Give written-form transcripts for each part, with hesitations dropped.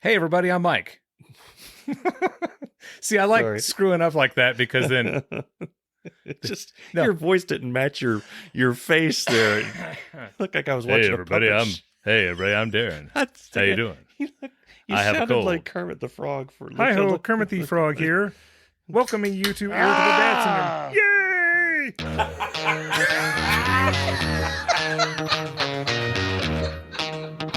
Hey, everybody, I'm Mike. See, I like screwing up like that because then... Your voice didn't match your face there. Looked like I was watching Hey, everybody, I'm Darren. How you doing? You sounded like Kermit the Frog. Hi-ho, Kermit the Frog here, welcoming you to Irritable Dad Syndrome. Yay!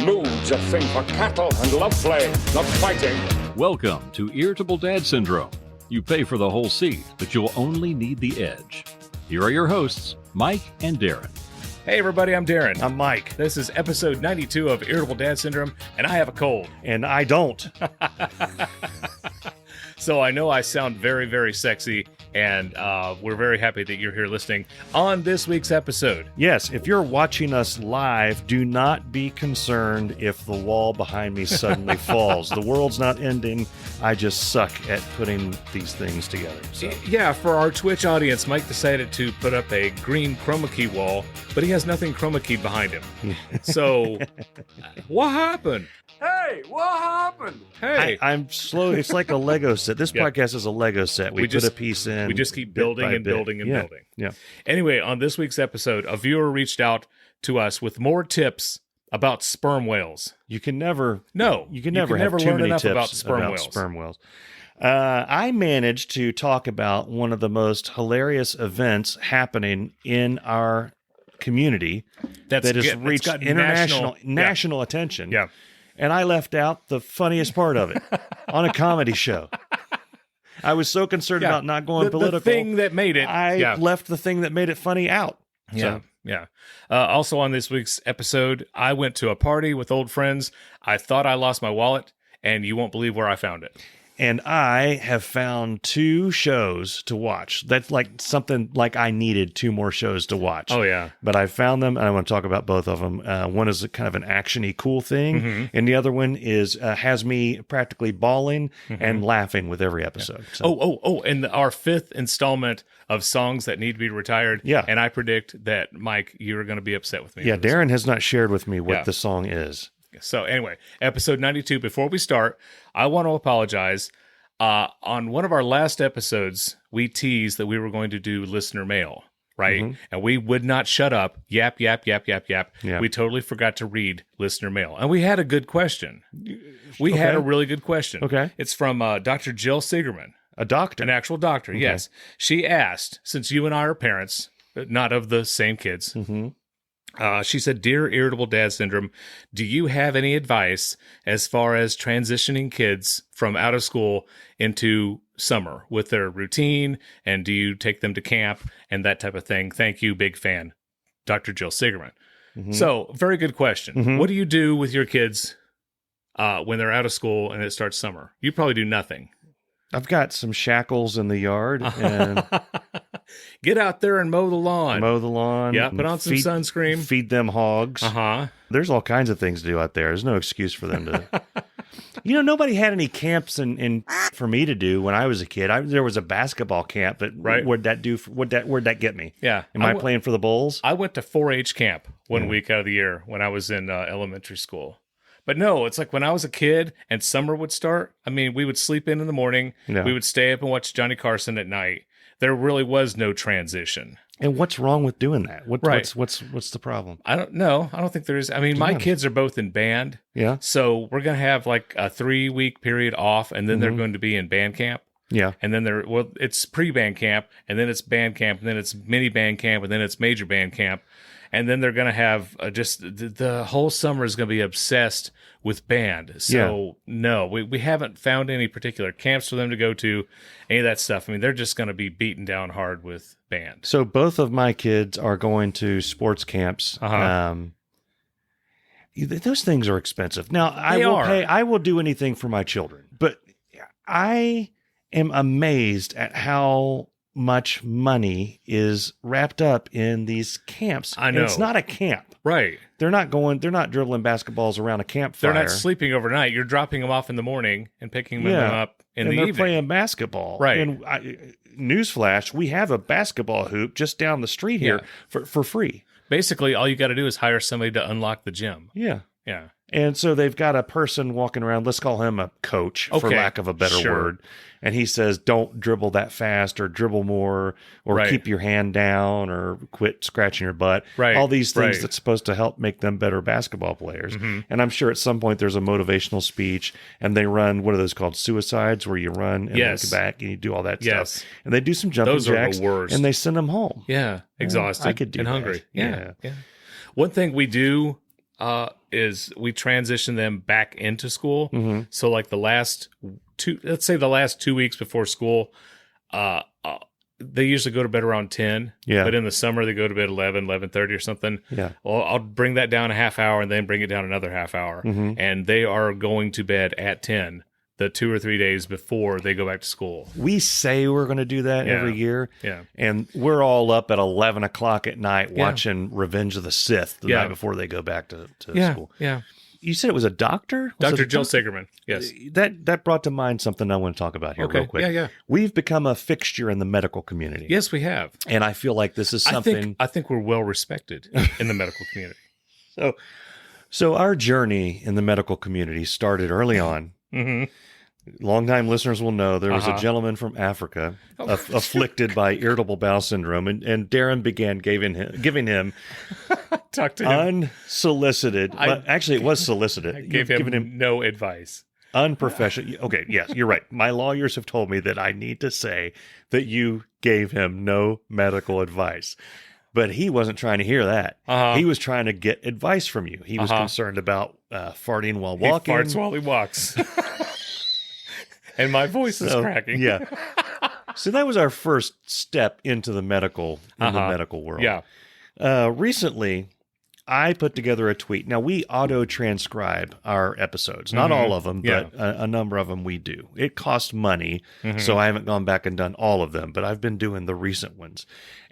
Moods a thing for cattle and love play, not fighting. Welcome to Irritable Dad Syndrome. You pay for the whole seat, but you'll only need the edge. Here are your hosts, Mike and Darren. Hey, everybody, I'm Darren. I'm Mike. This is episode 92 of Irritable Dad Syndrome, and I have a cold. And I don't. So I know I sound very, very sexy, and we're very happy that you're here listening on this week's episode. Yes, if you're watching us live, do not be concerned if the wall behind me suddenly falls. The world's not ending. I just suck at putting these things together. So. Yeah, for our Twitch audience, Mike decided to put up a green chroma key wall, but he has nothing chroma keyed behind him. So, what happened? Hey, what happened? Hey, I'm slow. It's like a Lego set. This podcast is a Lego set. We put a piece in. We just keep building and building and building. Yeah. Anyway, on this week's episode, a viewer reached out to us with more tips about sperm whales. You can never have too learn many enough tips about sperm whales. I managed to talk about one of the most hilarious events happening in our community that has reached national attention. Yeah. And I left out the funniest part of it on a comedy show. I was so concerned about not going political. The thing that made it. I left the thing that made it funny out. Yeah. Also on this week's episode, I went to a party with old friends. I thought I lost my wallet, and you won't believe where I found it. And I have found 2 shows to watch. That's like something like I needed 2 more shows to watch. Oh, yeah. But I found them, and I want to talk about both of them. One is kind of an action-y cool thing, and the other one is has me practically bawling and laughing with every episode. Yeah. So. And our 5th installment of songs that need to be retired. Yeah. And I predict that, Mike, you're going to be upset with me. Yeah, Darren has not shared with me what the song is. So anyway, episode 92, before we start, I want to apologize. On one of our last episodes, we teased that we were going to do listener mail, right? And we would not shut up. Yap, yap, yap, yap, yap. Yeah. We totally forgot to read listener mail. And we had a good question. We had a really good question. Okay. It's from Dr. Jill Sigerman. A doctor? An actual doctor, okay. Yes. She asked, since you and I are parents, not of the same kids, she said, "Dear Irritable Dad Syndrome, do you have any advice as far as transitioning kids from out of school into summer with their routine? And do you take them to camp and that type of thing? Thank you, big fan, Dr. Jill Sigerman." So, very good question. What do you do with your kids when they're out of school and it starts summer? You probably do nothing. I've got some shackles in the yard and get out there and mow the lawn. Yeah, put on some sunscreen. Feed them hogs. There's all kinds of things to do out there. There's no excuse for them to. Nobody had any camps and for me to do when I was a kid. There was a basketball camp, but where'd that get me? Yeah. Am I playing for the Bulls? I went to 4-H camp one week out of the year when I was in elementary school. But no, it's like when I was a kid and summer would start, I mean, we would sleep in the morning. Yeah. We would stay up and watch Johnny Carson at night. There really was no transition. And what's wrong with doing that? What's the problem? I don't know. I don't think there is. I mean, my kids are both in band. Yeah. So we're going to have like a 3-week period off, and then they're going to be in band camp. Yeah. And then it's pre-band camp, and then it's band camp, and then it's mini band camp, and then it's major band camp. And then they're going to have just the whole summer is going to be obsessed with band. So, no, we haven't found any particular camps for them to go to, any of that stuff. I mean, they're just going to be beaten down hard with band. So both of my kids are going to sports camps. Those things are expensive. Now, I will do anything for my children, but I am amazed at how much money is wrapped up in these camps. I know. And it's not a camp. Right. They're not dribbling basketballs around a campfire. They're not sleeping overnight. You're dropping them off in the morning and picking them up in the evening. And they're playing basketball. Right. And newsflash, we have a basketball hoop just down the street here for free. Basically, all you got to do is hire somebody to unlock the gym. Yeah. Yeah. And so they've got a person walking around, let's call him a coach, for lack of a better word. And he says, don't dribble that fast or dribble more or keep your hand down or quit scratching your butt. Right. All these things that's supposed to help make them better basketball players. And I'm sure at some point there's a motivational speech and they run, what are those called? Suicides, where you run and look back and you do all that stuff. And they do some jumping jacks. Are the worst. And they send them home. Yeah. Exhausted. I could do and that. Hungry. Yeah. One thing we do is we transition them back into school. So like the last 2 weeks before school, they usually go to bed around 10. Yeah. But in the summer, they go to bed 11:30 or something. Yeah. Well, I'll bring that down a half hour and then bring it down another half hour. And they are going to bed at 10 the 2 or 3 days before they go back to school. We say we're going to do that every year. Yeah. And we're all up at 11 o'clock at night watching Revenge of the Sith the night before they go back to school. Yeah. You said it was a doctor? Dr. Jill Sigerman. Yes. That brought to mind something I want to talk about here real quick. Yeah. We've become a fixture in the medical community. Yes, we have. And I feel like this is something... I think we're well respected in the medical community. So our journey in the medical community started early on. Longtime listeners will know there was a gentleman from Africa afflicted by irritable bowel syndrome, and Darren began giving him talk to him unsolicited. But actually, it was solicited. I gave him no advice. Unprofessional. Okay, yes, you're right. My lawyers have told me that I need to say that you gave him no medical advice. But he wasn't trying to hear that. He was trying to get advice from you. He was concerned about farting while walking. He farts while he walks. And my voice is cracking. Yeah. So that was our first step into the medical world. Yeah. Recently, I put together a tweet. Now, we auto-transcribe our episodes. Not all of them, but a number of them we do. It costs money, so I haven't gone back and done all of them, but I've been doing the recent ones.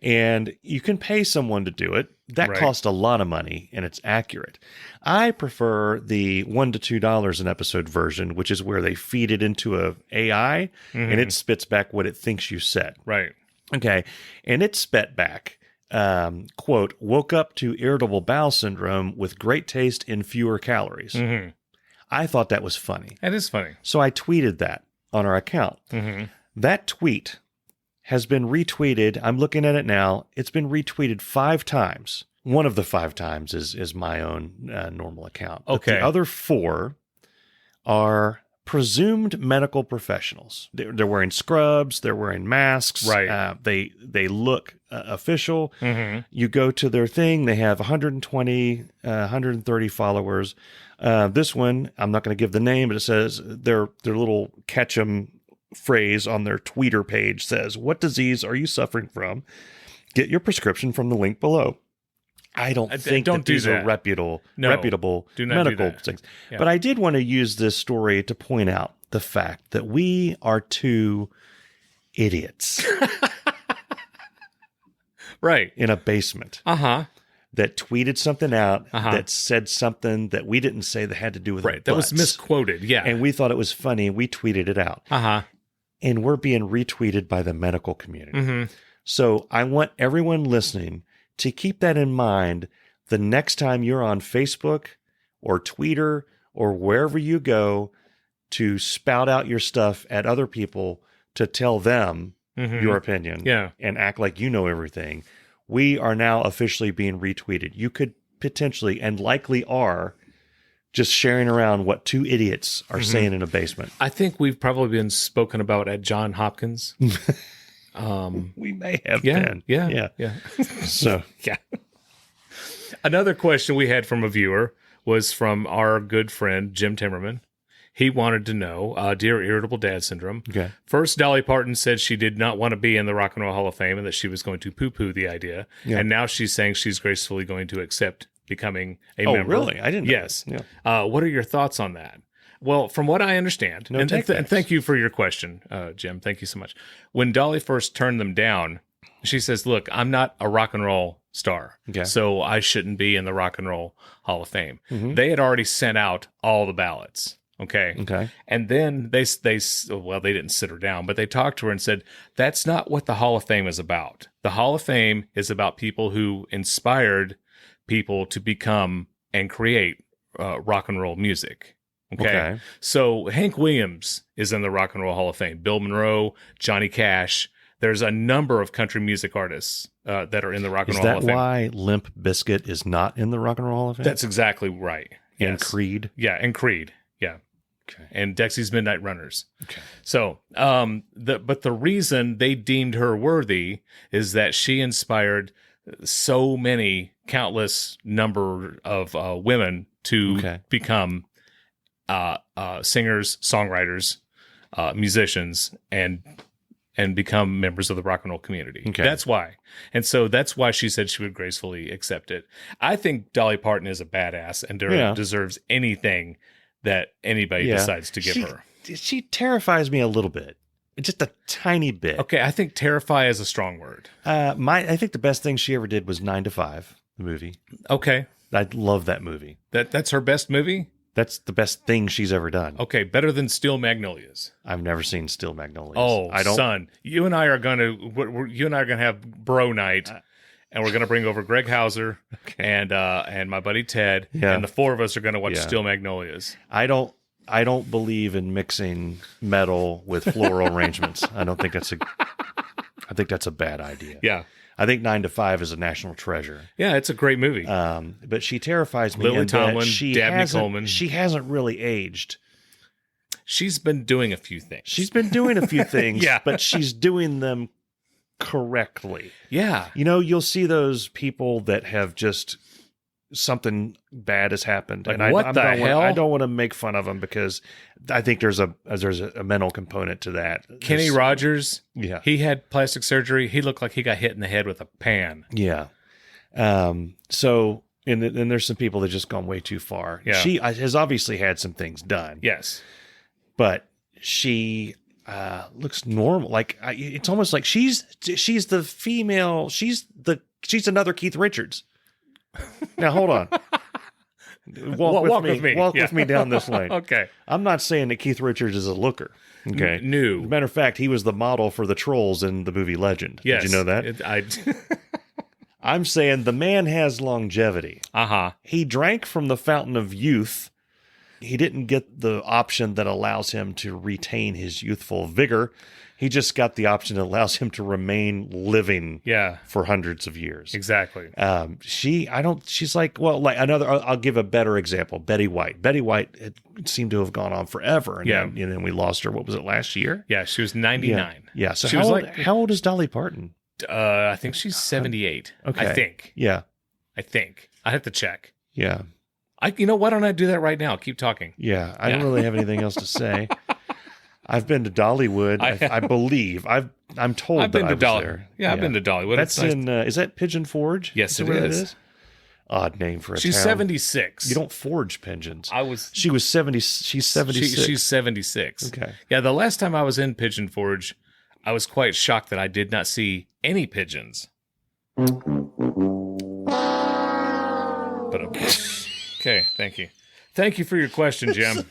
And you can pay someone to do it. That costs a lot of money, and it's accurate. I prefer the $1 to $2 an episode version, which is where they feed it into a AI, and it spits back what it thinks you said. Right. Okay. And it spat back, quote, woke up to irritable bowel syndrome with great taste in fewer calories. I thought that was funny. That is funny. So I tweeted that on our account. That tweet has been retweeted. I'm looking at it now. It's been retweeted 5 times. One of the 5 times is my own normal account. But the other 4 are presumed medical professionals. They're wearing scrubs. They're wearing masks. Right. They look official. You go to their thing. They have 120, 130 followers. This one, I'm not going to give the name, but it says their little catch-em phrase on their Twitter page says, "What disease are you suffering from? Get your prescription from the link below." I don't think these are reputable medical things. Yeah. But I did want to use this story to point out the fact that we are 2 idiots. Right. In a basement. That tweeted something out that said something that we didn't say that had to do with right. That was misquoted. Yeah. And we thought it was funny. We tweeted it out. And we're being retweeted by the medical community. So I want everyone listening to keep that in mind the next time you're on Facebook or Twitter or wherever you go to spout out your stuff at other people to tell them your opinion and act like you know everything. We are now officially being retweeted. You could potentially and likely are just sharing around what 2 idiots are saying in a basement. I think we've probably been spoken about at Johns Hopkins. We may have been. Yeah. So, yeah. Another question we had from a viewer was from our good friend, Jim Timmerman. He wanted to know, dear Irritable Dad Syndrome. Okay. First, Dolly Parton said she did not want to be in the Rock and Roll Hall of Fame and that she was going to poo-poo the idea. Yeah. And now she's saying she's gracefully going to accept becoming a member. Oh, really? I didn't know. Yes. Yeah. What are your thoughts on that? Well, from what I understand, and thank you for your question, Jim. Thank you so much. When Dolly first turned them down, she says, look, I'm not a rock and roll star, so I shouldn't be in the Rock and Roll Hall of Fame. They had already sent out all the ballots. Okay. And then they didn't sit her down, but they talked to her and said, that's not what the Hall of Fame is about. The Hall of Fame is about people who inspired people to become and create rock and roll music. Okay. So Hank Williams is in the Rock and Roll Hall of Fame. Bill Monroe, Johnny Cash. There's a number of country music artists that are in the Rock and Roll Hall of Fame. Is that why Limp Bizkit is not in the Rock and Roll Hall of Fame? That's exactly right. And Yes. Creed? Yeah, and Creed. Yeah. Okay. And Dexy's Midnight Runners. Okay. So, but the reason they deemed her worthy is that she inspired so many countless number of women to become singers, songwriters, musicians, and become members of the rock and roll community. Okay. That's why. And so that's why she said she would gracefully accept it. I think Dolly Parton is a badass and deserves anything that anybody decides to give her. She terrifies me a little bit. Just a tiny bit. Okay, I think terrify is a strong word. I think the best thing she ever did was 9 to 5, the movie. Okay. I love that movie. That's her best movie? That's the best thing she's ever done. Okay, better than Steel Magnolias. I've never seen Steel Magnolias. Oh, son, you and I are gonna have bro night, and we're gonna bring over Greg Hauser and my buddy Ted, and the four of us are gonna watch Steel Magnolias. I don't believe in mixing metal with floral arrangements. I think that's a bad idea. Yeah. I think 9 to 5 is a national treasure. Yeah, it's a great movie. But she terrifies me. Lily Tomlin, Dabney Coleman. She hasn't really aged. She's been doing a few things. She's been doing a few things, but she's doing them correctly. Yeah. You know, you'll see those people that have just something bad has happened. Like, and what I the hell? I don't want to make fun of them because I think there's a mental component to that. Kenny Rogers, yeah, he had plastic surgery. He looked like he got hit in the head with a pan. Yeah. So, and there's some people that just gone way too far. Yeah. She has obviously had some things done. Yes. But she looks normal. Like it's almost like she's the female. She's another Keith Richards. Now hold on. Walk with me. Walk with me down this lane. Okay. I'm not saying that Keith Richards is a looker. Okay. No. As a matter of fact, he was the model for the trolls in the movie Legend. Yes. Did you know that? I I'm saying the man has longevity. He drank from the fountain of youth. He didn't get the option that allows him to retain his youthful vigor. He just got the option that allows him to remain living for hundreds of years. Exactly. She's like, well, like I'll give a better example. Betty White. Betty White seemed to have gone on forever. And then we lost her. What was it, last year? Yeah, she was 99. Yeah. So how old is Dolly Parton? I think she's 78. Okay. I think. Yeah. I think. I have to check. Yeah. Why don't I do that right now? Keep talking. Yeah. I don't really have anything else to say. I've been to Dollywood. I believe. I'm told I've been that to I was there. Yeah, I've been to Dollywood. That's in. Is that Pigeon Forge? Yes, it where is. That is. Odd name for a She's town. 76. You don't forge pigeons. She was 70. She's 76. She's 76. Okay. Yeah, the last time I was in Pigeon Forge, I was quite shocked that I did not see any pigeons. But okay, thank you. Thank you for your question, Jim.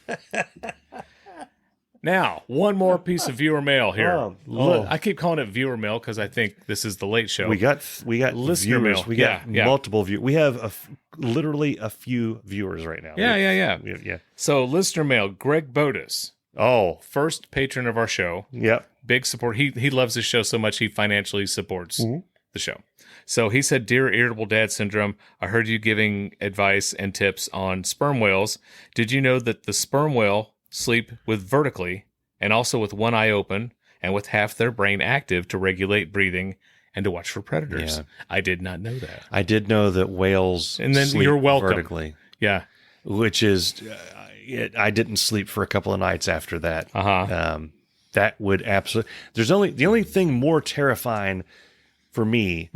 Now, one more piece of viewer mail here. I keep calling it viewer mail because I think this is the Late Show. We got listener viewers. mail. We got multiple viewers. We have literally a few viewers right now. Yeah. So, listener mail, Greg Bodis. Oh, first patron of our show. Yep. Big support. He loves the show so much he financially supports the show. So he said, "Dear Irritable Dad Syndrome, I heard you giving advice and tips on sperm whales. Did you know that the sperm whale sleep with vertically and also with one eye open and with half their brain active to regulate breathing and to watch for predators?" Yeah. I did not know that. I did know that whales and then sleep you're welcome. Vertically. Yeah. Which is, I didn't sleep for a couple of nights after that. That would absolutely, the only thing more terrifying for me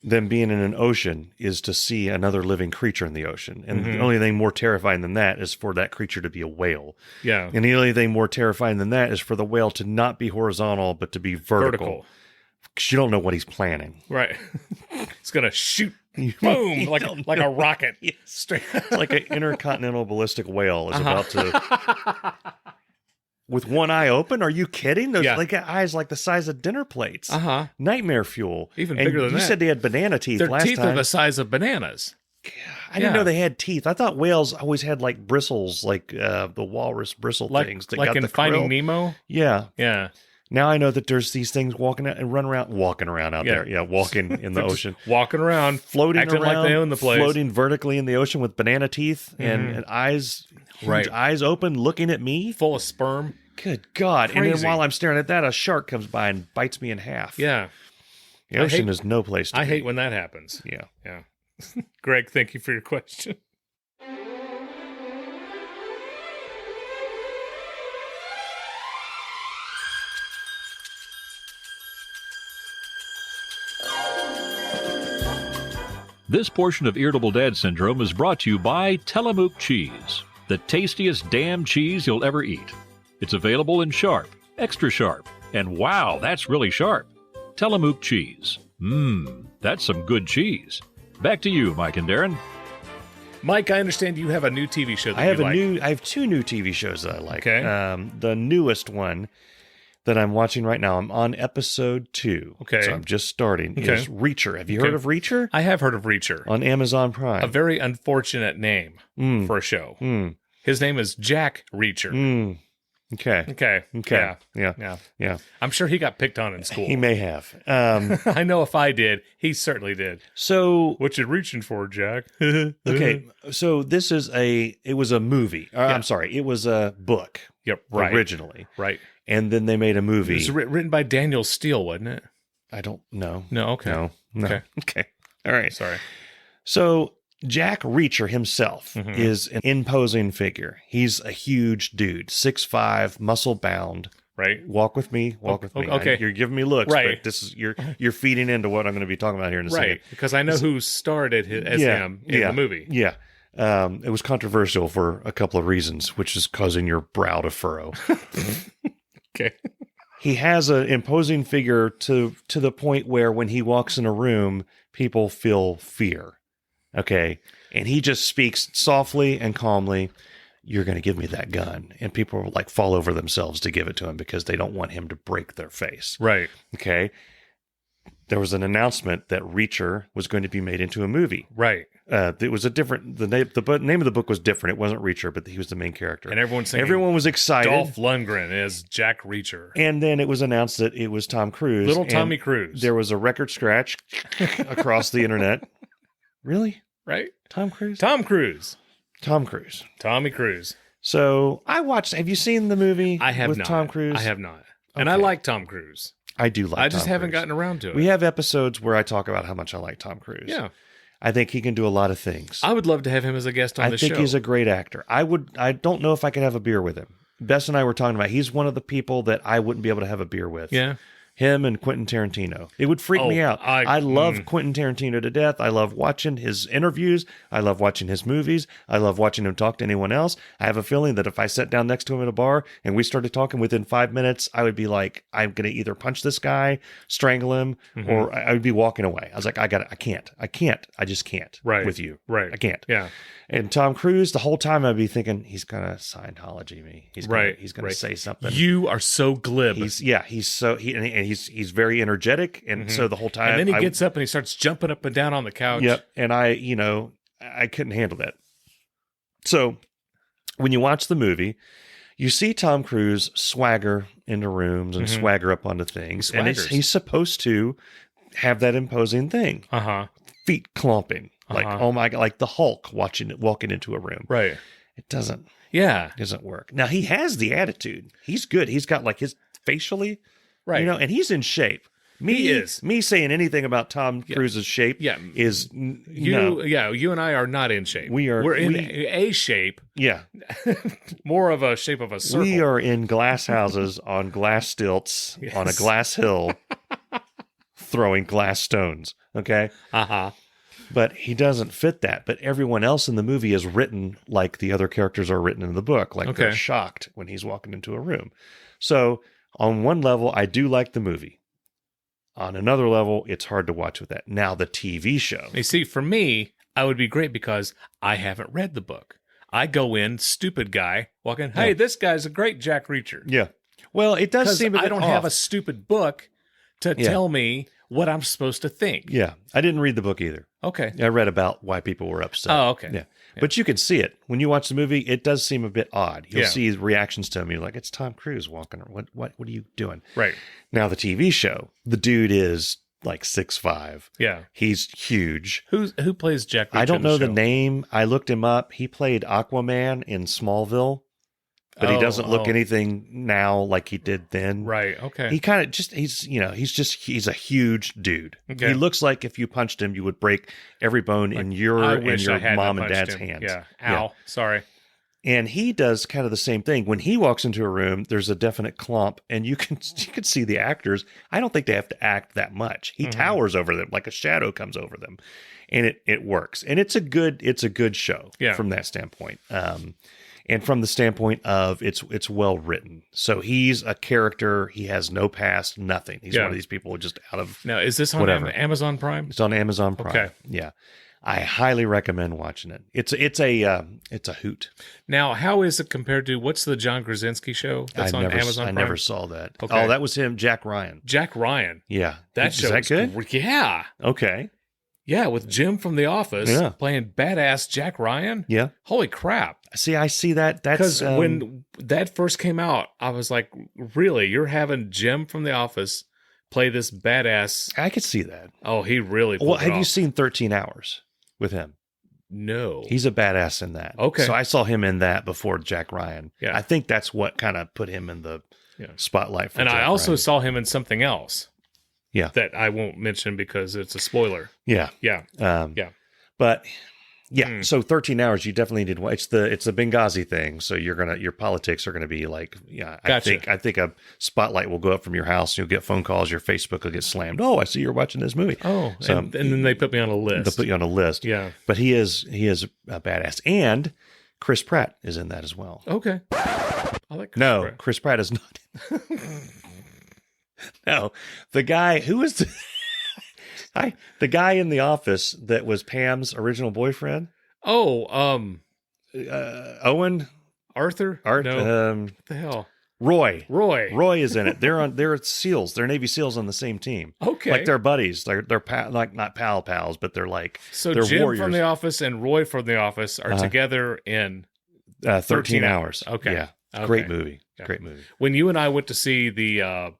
than being in an ocean is to see another living creature in the ocean. And the only thing more terrifying than that is for that creature to be a whale. Yeah. And the only thing more terrifying than that is for the whale to not be horizontal, but to be vertical. Because you don't know what he's planning. Right. It's going to shoot, boom, like a rocket. Straight. Like an intercontinental ballistic whale is about to... With one eye open? Are you kidding? Those eyes like the size of dinner plates. Nightmare fuel. Even bigger than that. You said they had banana teeth Their last teeth time. are the size of bananas. God. I didn't know they had teeth. I thought whales always had like bristles, like the walrus bristle things. That like got in the Finding krill. Nemo? Yeah. Yeah. Now I know that there's these things walking around out there. Yeah, walking in the ocean. Walking around, Floating acting around, like they own the place. floating vertically in the ocean with banana teeth and eyes, huge eyes open, looking at me. Full of sperm. Good God. Crazy. And then while I'm staring at that, a shark comes by and bites me in half. Yeah. The ocean is no place to be. I hate when that happens. Yeah. Yeah. Greg, thank you for your question. This portion of Irritable Dad Syndrome is brought to you by Tillamook Cheese, the tastiest damn cheese you'll ever eat. It's available in sharp, extra sharp, and wow, that's really sharp. Tillamook Cheese. That's some good cheese. Back to you, Mike and Darren. Mike, I understand you have a new TV show that I have two new TV shows that I like. Okay. The newest one that I'm watching right now, I'm on episode 2. Okay. So I'm just starting. Okay. Is Reacher. Have you heard of Reacher? I have heard of Reacher. On Amazon Prime. A very unfortunate name for a show. His name is Jack Reacher. Okay. Okay. Yeah. I'm sure he got picked on in school. He may have. I know if I did, he certainly did. So What you reaching for, Jack? okay. So this is it was a movie. I'm sorry. It was a book. Yep. Right. Originally. Right. And then they made a movie. It was written by Daniel Steele, wasn't it? I don't know. No. Okay. No. Okay. Okay. All right. Sorry. So Jack Reacher himself is an imposing figure. He's a huge dude, 6'5", muscle bound. Right. Walk with me. Walk with me. Okay. You're giving me looks, Right. but this is you're feeding into what I'm going to be talking about here in a second. Right. Because I know who starred as him in the movie. Yeah. It was controversial for a couple of reasons, which is causing your brow to furrow. Okay. He has an imposing figure to the point where when he walks in a room, people feel fear. Okay. And he just speaks softly and calmly, "You're going to give me that gun." And people like fall over themselves to give it to him because they don't want him to break their face. Right. Okay. There was an announcement that Reacher was going to be made into a movie. Right. It was a different, the name of the book was different. It wasn't Reacher, but he was the main character. And everyone was excited. Dolph Lundgren as Jack Reacher. And then it was announced that it was Tom Cruise. Little Tommy Cruise. There was a record scratch across the internet. Really? Right? Tom Cruise? Tom Cruise. Tom Cruise. Tommy Cruise. So I watched, have you seen the movie I have with not. Tom Cruise? I have not. And Okay. I like Tom Cruise. I do like I just Tom haven't Cruise. gotten around to it. We have episodes where I talk about how much I like Tom Cruise. Yeah. I think he can do a lot of things. I would love to have him as a guest on the show. I think he's a great actor. I don't know if I could have a beer with him. Bess and I were talking about, he's one of the people that I wouldn't be able to have a beer with. Yeah. Him and Quentin Tarantino. It would freak me out. I love Quentin Tarantino to death. I love watching his interviews. I love watching his movies. I love watching him talk to anyone else. I have a feeling that if I sat down next to him at a bar and we started talking within 5 minutes, I would be like, I'm going to either punch this guy, strangle him, or I would be walking away. I was like, I can't. I just can't with you. Right. I can't. Yeah. And Tom Cruise, the whole time I'd be thinking, he's going to Scientology me. He's going to say something. You are so glib. He's very energetic, and so the whole time, and then he gets up and he starts jumping up and down on the couch. Yep, and I couldn't handle that. So when you watch the movie, you see Tom Cruise swagger into rooms and swagger up onto things, and he's supposed to have that imposing thing. Feet clomping, like oh my god, like the Hulk walking into a room. Right. It doesn't work. Now he has the attitude. He's good. He's got like his facially. Right. And he's in shape. Me saying anything about Tom Cruise's shape is you and I are not in shape. We're in a shape. Yeah. More of a shape of a circle. We are in glass houses on glass stilts on a glass hill throwing glass stones. Okay? But he doesn't fit that. But everyone else in the movie is written like the other characters are written in the book. Like they're shocked when he's walking into a room. So on one level, I do like the movie. On another level, it's hard to watch with that. Now, the TV show. You see, for me, I would be great because I haven't read the book. I go in, stupid guy, walking, hey, this guy's a great Jack Reacher. Yeah. Well, it does seem a bit I don't have a stupid book to tell me what I'm supposed to think. Yeah. I didn't read the book either. Okay. I read about why people were upset. Oh, okay. Yeah. But you can see it. When you watch the movie, it does seem a bit odd. You'll see his reactions to him. You're like, it's Tom Cruise walking. What are you doing? Right. Now, the TV show, the dude is like 6'5". Yeah. He's huge. Who plays Jack Reacher I don't in the know the show? name. I looked him up. He played Aquaman in Smallville, but he doesn't look anything now like he did then. Right. Okay. He kind of he's a huge dude. Okay. He looks like if you punched him, you would break every bone in your mom and dad's hands. Yeah. Ow. Sorry. And he does kind of the same thing. When he walks into a room, there's a definite clump, and you can see the actors. I don't think they have to act that much. He towers over them like a shadow comes over them, and it works. And it's a good show from that standpoint. And from the standpoint of it's well written. So he's a character. He has no past, nothing. He's one of these people just out of now. Is this on Amazon Prime? It's on Amazon Prime. Okay. Yeah. I highly recommend watching it. It's a hoot. Now, how is it compared to what's the John Krasinski show that's on Amazon Prime? I never saw that. Okay. Oh, that was him, Jack Ryan. Jack Ryan. Yeah. That show is that good? Yeah. Okay. Yeah, with Jim from The Office playing badass Jack Ryan. Yeah. Holy crap. See, I see that. That's because when that first came out, I was like, really? You're having Jim from The Office play this badass? I could see that. Oh, he really pulled Well, it have off. you seen 13 Hours with him? No. He's a badass in that. Okay. So I saw him in that before Jack Ryan. Yeah. I think that's what kind of put him in the spotlight for And Jack I also Ryan. saw him in something else. Yeah. That I won't mention because it's a spoiler. Yeah. Yeah. Yeah. But yeah, so 13 Hours, you definitely did. It's the Benghazi thing. So your politics are gonna be like, Gotcha. I think a spotlight will go up from your house. You'll get phone calls. Your Facebook will get slammed. Oh, I see you're watching this movie. Oh, so, and then they put me on a list. They'll put you on a list. Yeah. But he is a badass, and Chris Pratt is in that as well. Okay. I like Chris Pratt is not. No, the guy who was the guy in The Office that was Pam's original boyfriend. Oh, Owen Arthur? Art. No. What the hell? Roy is in it. They're SEALs. They're Navy SEAls on the same team. Okay. Like they're buddies. They're like not pals, but they're like so they're Jim warriors. from The Office and Roy from The Office are together in 13 Hours. Okay. Yeah. Okay. Great movie. Yeah. Great movie. When you and I went to see the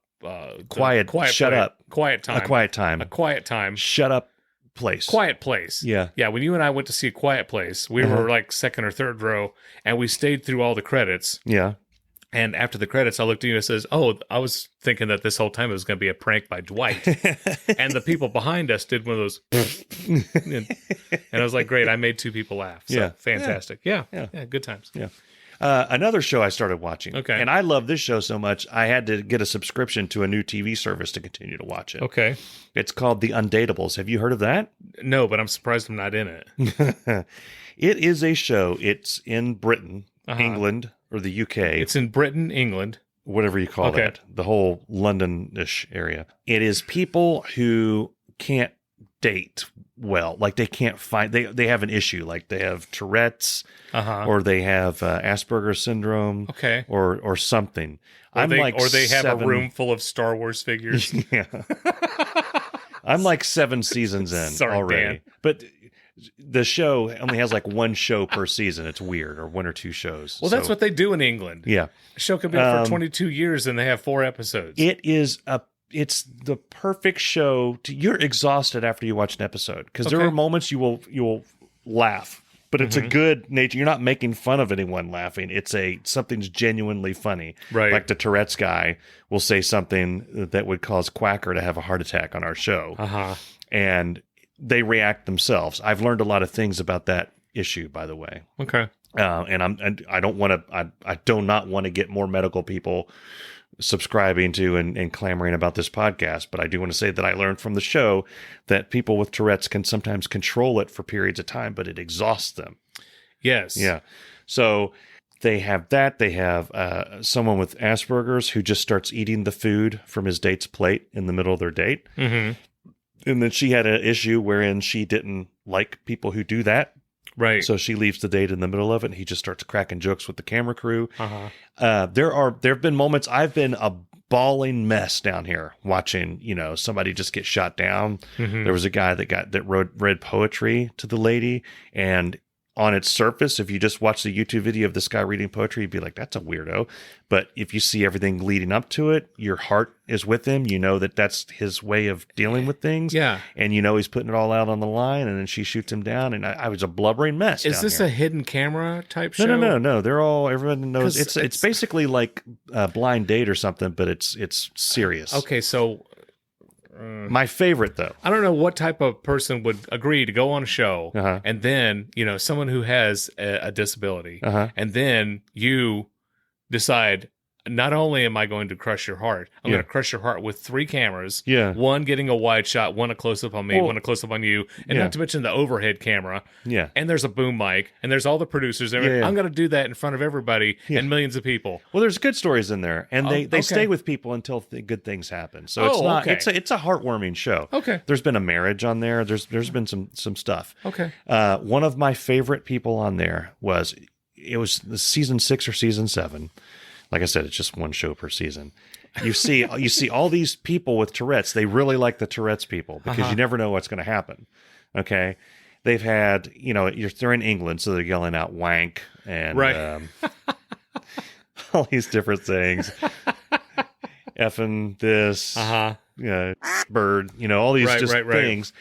Quiet Time. A Quiet Time. Shut up place. Quiet Place. Yeah. Yeah. When you and I went to see A Quiet Place, we were like second or third row, and we stayed through all the credits. Yeah. And after the credits, I looked at you and says, "Oh, I was thinking that this whole time it was going to be a prank by Dwight." And the people behind us did one of those, and I was like, "Great, I made two people laugh." So, Yeah. fantastic. Yeah. Good times. Yeah. Another show I started watching. Okay. And I love this show so much, I had to get a subscription to a new TV service to continue to watch it. Okay. It's called The Undateables. Have you heard of that? No, but I'm surprised I'm not in it. It is a show. It's in Britain, England, or the UK. It's in Britain, England. Whatever you call that. The whole London-ish area. It is people who can't date well. Like they can't find, they have an issue. Like they have Tourette's or they have Asperger's syndrome or something. Or they have a room full of Star Wars figures. Yeah. I'm like 7 seasons in already. Dan. But the show only has like one show per season. It's weird, or 1 or 2 shows. Well, that's what they do in England. Yeah. A show could be for 22 years and they have 4 episodes. It's the perfect show. You're exhausted after you watch an episode because there are moments you will laugh, but it's a good nature. You're not making fun of anyone laughing. It's something's genuinely funny. Right. Like the Tourette's guy will say something that would cause Quacker to have a heart attack on our show. And they react themselves. I've learned a lot of things about that issue, by the way. Okay. And I do not want to get more medical people subscribing to and clamoring about this podcast, but I do want to say that I learned from the show that people with Tourette's can sometimes control it for periods of time, but it exhausts them. Yes. Yeah. So they have that. They have someone with Asperger's who just starts eating the food from his date's plate in the middle of their date. And then she had an issue wherein she didn't like people who do that. Right. So she leaves the date in the middle of it, and he just starts cracking jokes with the camera crew. There have been moments I've been bawling mess down here watching, somebody just get shot down. Mm-hmm. There was a guy that read poetry to the lady, and on its surface, if you just watch the YouTube video of this guy reading poetry, you'd be like, that's a weirdo. But if you see everything leading up to it, your heart is with him. You know that that's his way of dealing with things. Yeah. And he's putting it all out on the line, and then she shoots him down, and I was a blubbering mess. Is this here. a hidden camera type show? No. They're all, everyone knows. It's basically like a Blind Date or something, but it's serious. Okay, so... My favorite, though. I don't know what type of person would agree to go on a show and then, someone who has a disability, and then you decide, not only am I going to crush your heart, I'm going to crush your heart with 3 cameras. Yeah. One getting a wide shot, one a close-up on me, one a close-up on you, and not to mention the overhead camera. Yeah. And there's a boom mic, and there's all the producers. I'm going to do that in front of everybody and millions of people. Well, there's good stories in there, and they stay with people until good things happen. So it's not. Okay. It's a heartwarming show. Okay. There's been a marriage on there. There's been some stuff. Okay. One of my favorite people on there was the season 6 or season 7. Like I said, it's just one show per season. You see all these people with Tourette's. They really like the Tourette's people because you never know what's going to happen. Okay. They've had, they're in England, so they're yelling out wank and all these different things. Effing this, bird, all these things.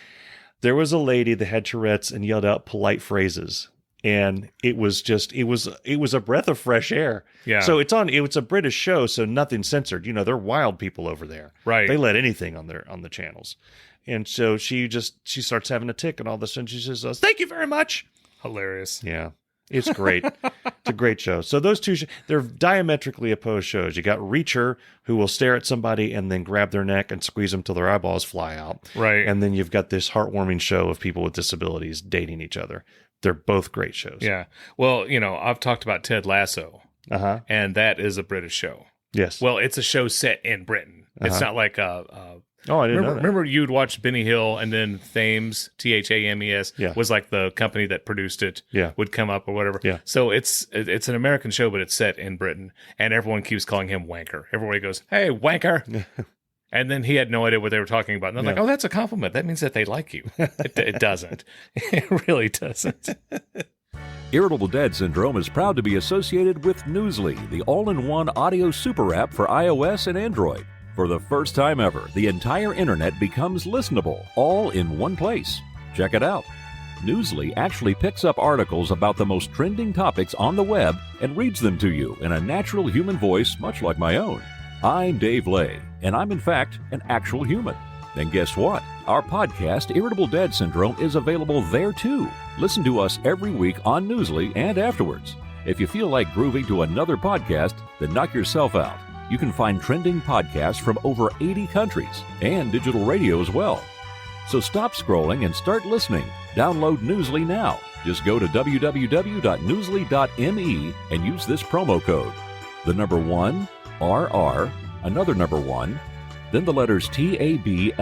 There was a lady that had Tourette's and yelled out polite phrases. And it was a breath of fresh air. Yeah. So it's a British show, so nothing's censored. They're wild people over there. Right. They let anything on the channels. And so she starts having a tick, and all of a sudden she says, "Thank you very much." Hilarious. Yeah. It's great. It's a great show. So those two, they're diametrically opposed shows. You got Reacher, who will stare at somebody and then grab their neck and squeeze them till their eyeballs fly out. Right. And then you've got this heartwarming show of people with disabilities dating each other. They're both great shows. Yeah. Well, I've talked about Ted Lasso, and that is a British show. Yes. Well, it's a show set in Britain. It's not like I didn't know that. Remember you'd watch Benny Hill, and then Thames, THAMES, Yeah. was like the company that produced it. Yeah. Would come up or whatever. Yeah. So it's an American show, but it's set in Britain, and everyone keeps calling him Wanker. Everybody goes, "Hey, Wanker." And then he had no idea what they were talking about. And they're like, "Oh, that's a compliment. That means that they like you." It doesn't. It really doesn't. Irritable Dad Syndrome is proud to be associated with Newsly, the all-in-one audio super app for iOS and Android. For the first time ever, the entire internet becomes listenable, all in one place. Check it out. Newsly actually picks up articles about the most trending topics on the web and reads them to you in a natural human voice, much like my own. I'm Dave Lay, and I'm in fact an actual human. And guess what? Our podcast, Irritable Dad Syndrome, is available there too. Listen to us every week on Newsly and afterwards. If you feel like grooving to another podcast, then knock yourself out. You can find trending podcasts from over 80 countries and digital radio as well. So stop scrolling and start listening. Download Newsly now. Just go to www.newsly.me and use this promo code. The number 1, RR, another number 1, then the letters TABLEDAD,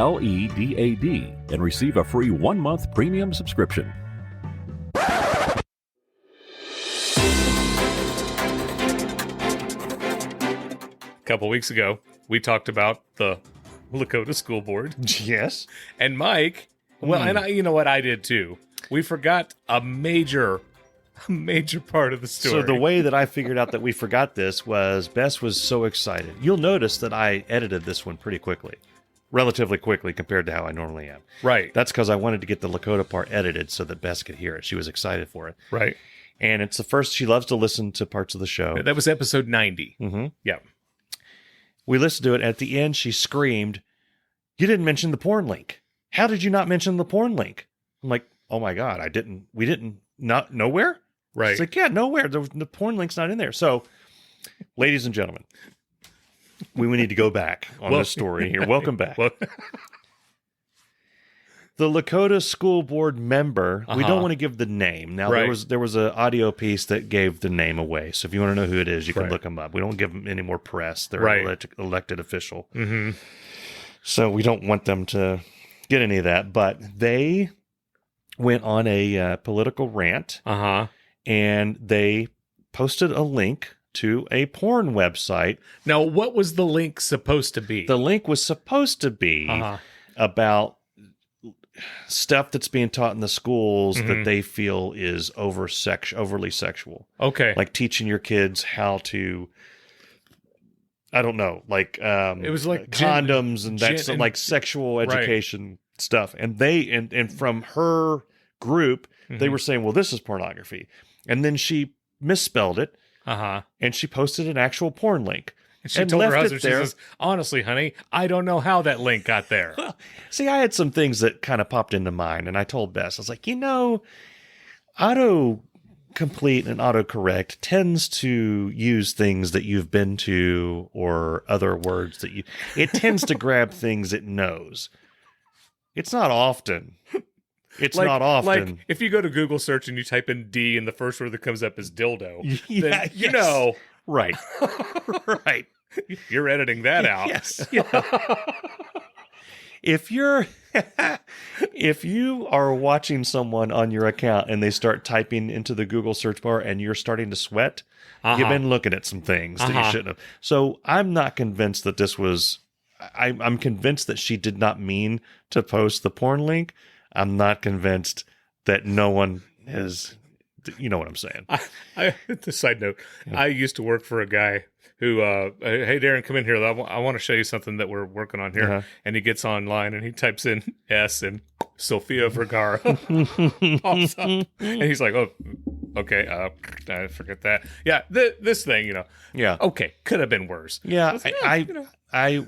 and receive a free 1-month premium subscription. A couple weeks ago, we talked about the Lakota School Board. Yes. And Mike, and you know what? I did too. We forgot a major part of the story. So the way that I figured out that we forgot this was Bess was so excited. You'll notice that I edited this one pretty quickly, relatively quickly compared to how I normally am. Right. That's because I wanted to get the Lakota part edited so that Bess could hear it. She was excited for it. Right. And it's the first, she loves to listen to parts of the show. That was episode 90. Mm-hmm. Yeah. We listened to it. At the end, she screamed, "You didn't mention the porn link. How did you not mention the porn link?" I'm like, "Oh my God, we didn't, not nowhere?" Right. It's like, yeah, nowhere. The porn link's not in there. So, ladies and gentlemen, we need to go back on this story here. Welcome back. The Lakota School Board member, we don't want to give the name. Now, Right. there was an audio piece that gave the name away. So if you want to know who it is, you can Right. look them up. We don't give them any more press. They're Right. an elected official. Mm-hmm. So we don't want them to get any of that. But they went on a political rant. Uh-huh. And they posted a link to a porn website. Now, what was the link supposed to be? The link was supposed to be about stuff that's being taught in the schools that they feel is overly sexual. Okay. Like teaching your kids how to, I don't know, like it was like condoms and that's like sexual education stuff. And and from her group, they were saying, well, this is pornography. And then she misspelled it. And she posted an actual porn link. And she told her husband, she says, honestly, honey, I don't know how that link got there. See, I had some things that kind of popped into mind, and I told Bess, I was like, autocomplete and autocorrect tends to use things that you've been to or other words that it tends to grab things it knows. It's not often. Not often. Like, if you go to Google search and you type in D and the first word that comes up is dildo, then you know. Right. Right. You're editing that out. Yes. Yeah. If you are watching someone on your account and they start typing into the Google search bar and you're starting to sweat, you've been looking at some things that you shouldn't have. So I'm not convinced that this was. I'm convinced that she did not mean to post the porn link. I'm not convinced that no one has. You know what I'm saying. The side note, I used to work for a guy who, hey, Darren, come in here. I want to show you something that we're working on here. And he gets online and he types in S and Sofia Vergara pops up. And he's like, oh, okay, I forget that. Yeah, this thing, Yeah. Okay, could have been worse. Yeah, I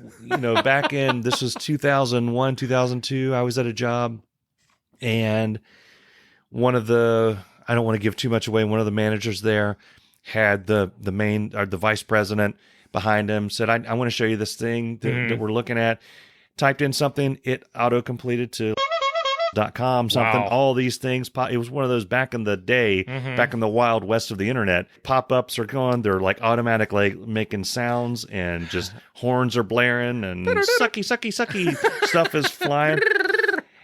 back in, this was 2001, 2002, I was at a job and one of the, I don't want to give too much away. One of the managers there had the vice president behind him, said, I want to show you this thing that we're looking at. Typed in something, it auto-completed to .com, something, all these things. It was one of those back in the day, back in the wild west of the internet. Pop-ups are going, they're like automatically making sounds and just horns are blaring and sucky stuff is flying.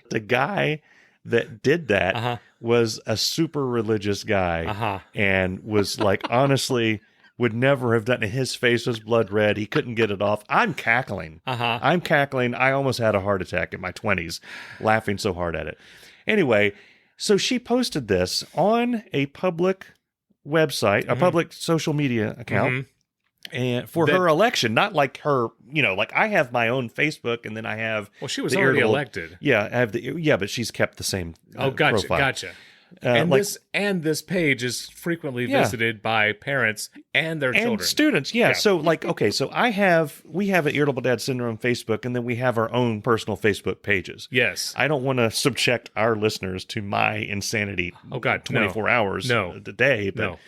The guy that did that was a super religious guy and was like, honestly, would never have done it. His face was blood red. He couldn't get it off. I'm cackling. I'm cackling. I almost had a heart attack in my 20s laughing so hard at it. Anyway, so she posted this on a public website, a public social media account. And for her election, not like her, like I have my own Facebook and then I have. Well, she was already elected. Yeah, I have but she's kept the same. Gotcha. And this page is frequently visited by parents and their children. Students, yeah. So so we have an Irritable Dad Syndrome Facebook, and then we have our own personal Facebook pages. Yes. I don't want to subject our listeners to my insanity 24 hours a day, but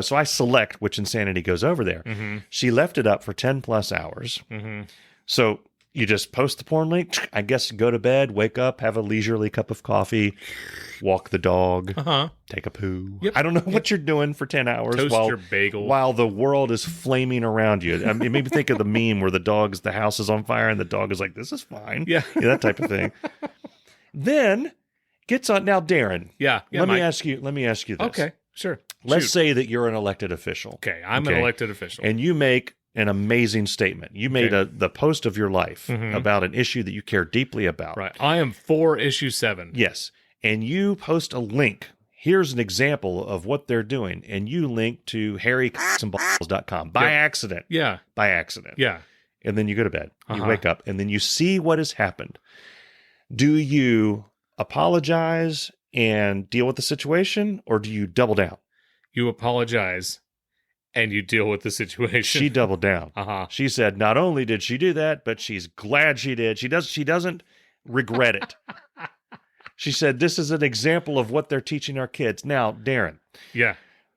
so I select which insanity goes over there. She left it up for 10 plus hours. So you just post the porn link, I guess, go to bed, wake up, have a leisurely cup of coffee, walk the dog, take a poo. I don't know what you're doing for 10 hours. Toast your bagel. While the world is flaming around you. I mean, it made me think of the meme where the house is on fire and the dog is like, this is fine. Yeah, that type of thing. Then gets on. Now, Darren. Let me ask you this. Okay, sure. Let's say that you're an elected official. Okay, I'm an elected official. And you make an amazing statement. You made the post of your life about an issue that you care deeply about. Right. I am for issue 7. Yes. And you post a link. Here's an example of what they're doing. And you link to harrycocksandballs.com by accident. Yeah. By accident. Yeah. And then you go to bed. You wake up and then you see what has happened. Do you apologize and deal with the situation, or do you double down? You apologize and you deal with the situation. She doubled down. She said not only did she do that, but she's glad she did. She doesn't regret it. She said this is an example of what they're teaching our kids. Now, Darren. Yeah.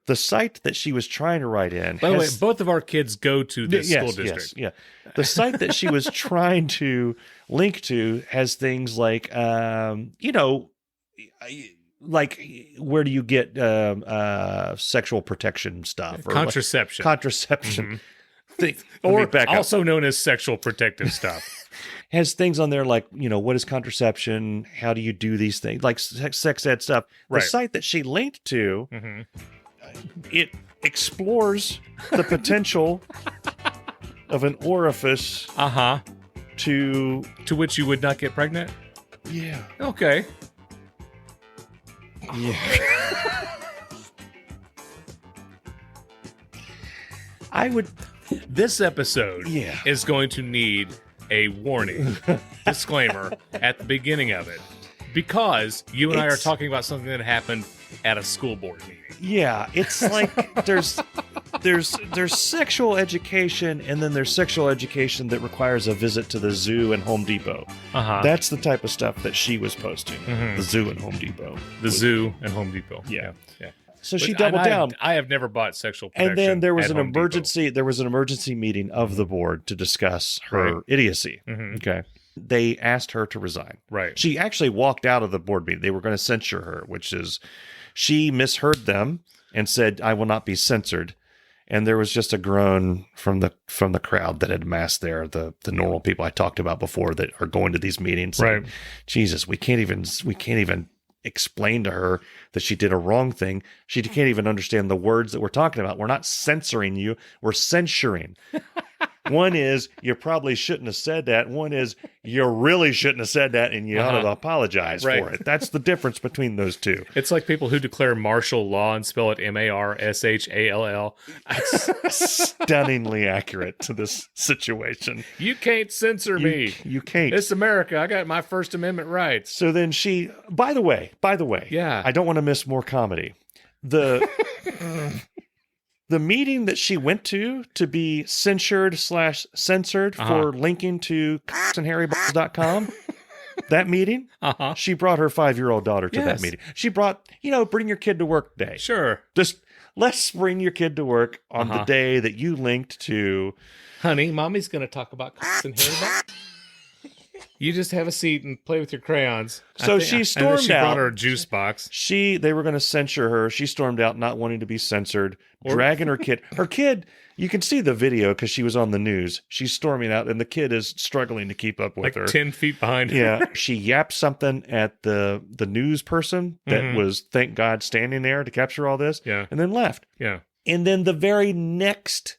The site that she was trying to write in. By the way, both of our kids go to this school district. Yes, yeah. The site that she was trying to link to has things like, like where do you get sexual protection stuff? Or contraception. Contraception. Or also known as sexual protective stuff. Has things on there like, what is contraception? How do you do these things? Like sex ed stuff. The site that she linked to, it explores the potential of an orifice to which you would not get pregnant. Yeah. Okay. Yeah. I would. This episode Yeah. is going to need a warning disclaimer at the beginning of it, because you and I are talking about something that happened at a school board meeting. Yeah, it's like there's sexual education, and then there's sexual education that requires a visit to the zoo and Home Depot. That's the type of stuff that she was posting. The zoo and Home Depot. Zoo and Home Depot. Yeah. So But she doubled down. I have never bought sexual protection. And then there was at an Home emergency. There was an emergency meeting of the board to discuss her idiocy. Okay, they asked her to resign. Right. She actually walked out of the board meeting. They were going to censure her, which is she misheard them and said, "I will not be censored." And there was just a groan from the crowd that had massed there. The normal people I talked about before that are going to these meetings. Right. Like, Jesus, we can't even explain to her that she did a wrong thing. She can't even understand the words that we're talking about. We're not censoring you. We're censuring. One is, you probably shouldn't have said that. One is, you really shouldn't have said that, and you ought to apologize for it. That's the difference between those two. It's like people who declare martial law and spell it MARSHALL. Stunningly accurate to this situation. You can't censor me. You can't. It's America. I got my First Amendment rights. So then she, by the way, yeah, I don't want to miss more comedy. The meeting that she went to be censured for linking to andharryballs.com, that meeting, she brought her 5-year-old daughter to that meeting. She brought, bring your kid to work day. Sure. Just let's bring your kid to work on the day that you linked to. Honey, mommy's going to talk about and Harry Balls. You just have a seat and play with your crayons. So she stormed out. She brought her a juice box. They were going to censure her. She stormed out, not wanting to be censored, dragging her kid. Her kid, you can see the video because she was on the news. She's storming out, and the kid is struggling to keep up with her. 10 feet behind her. Yeah. She yapped something at the news person that was, thank God, standing there to capture all this. Yeah. And then left. Yeah. And then the very next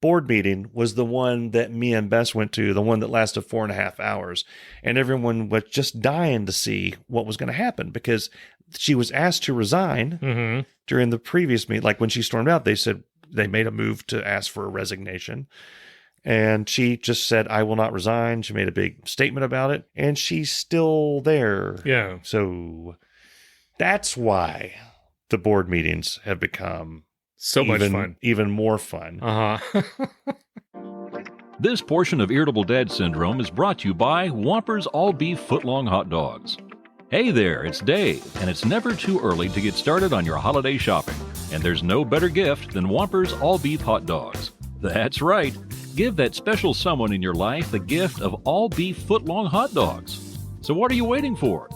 board meeting was the one that me and Bess went to, the one that lasted 4.5 hours. And everyone was just dying to see what was going to happen because she was asked to resign during the previous meeting. Like when she stormed out, they said they made a move to ask for a resignation. And she just said, I will not resign. She made a big statement about it. And she's still there. Yeah. So that's why the board meetings have become so much fun. Even more fun. This portion of Irritable Dad Syndrome is brought to you by Whoppers All-Beef Footlong Hot Dogs. Hey there, it's Dave, and it's never too early to get started on your holiday shopping. And there's no better gift than Whoppers All-Beef Hot Dogs. That's right. Give that special someone in your life the gift of all-beef footlong hot dogs. So what are you waiting for?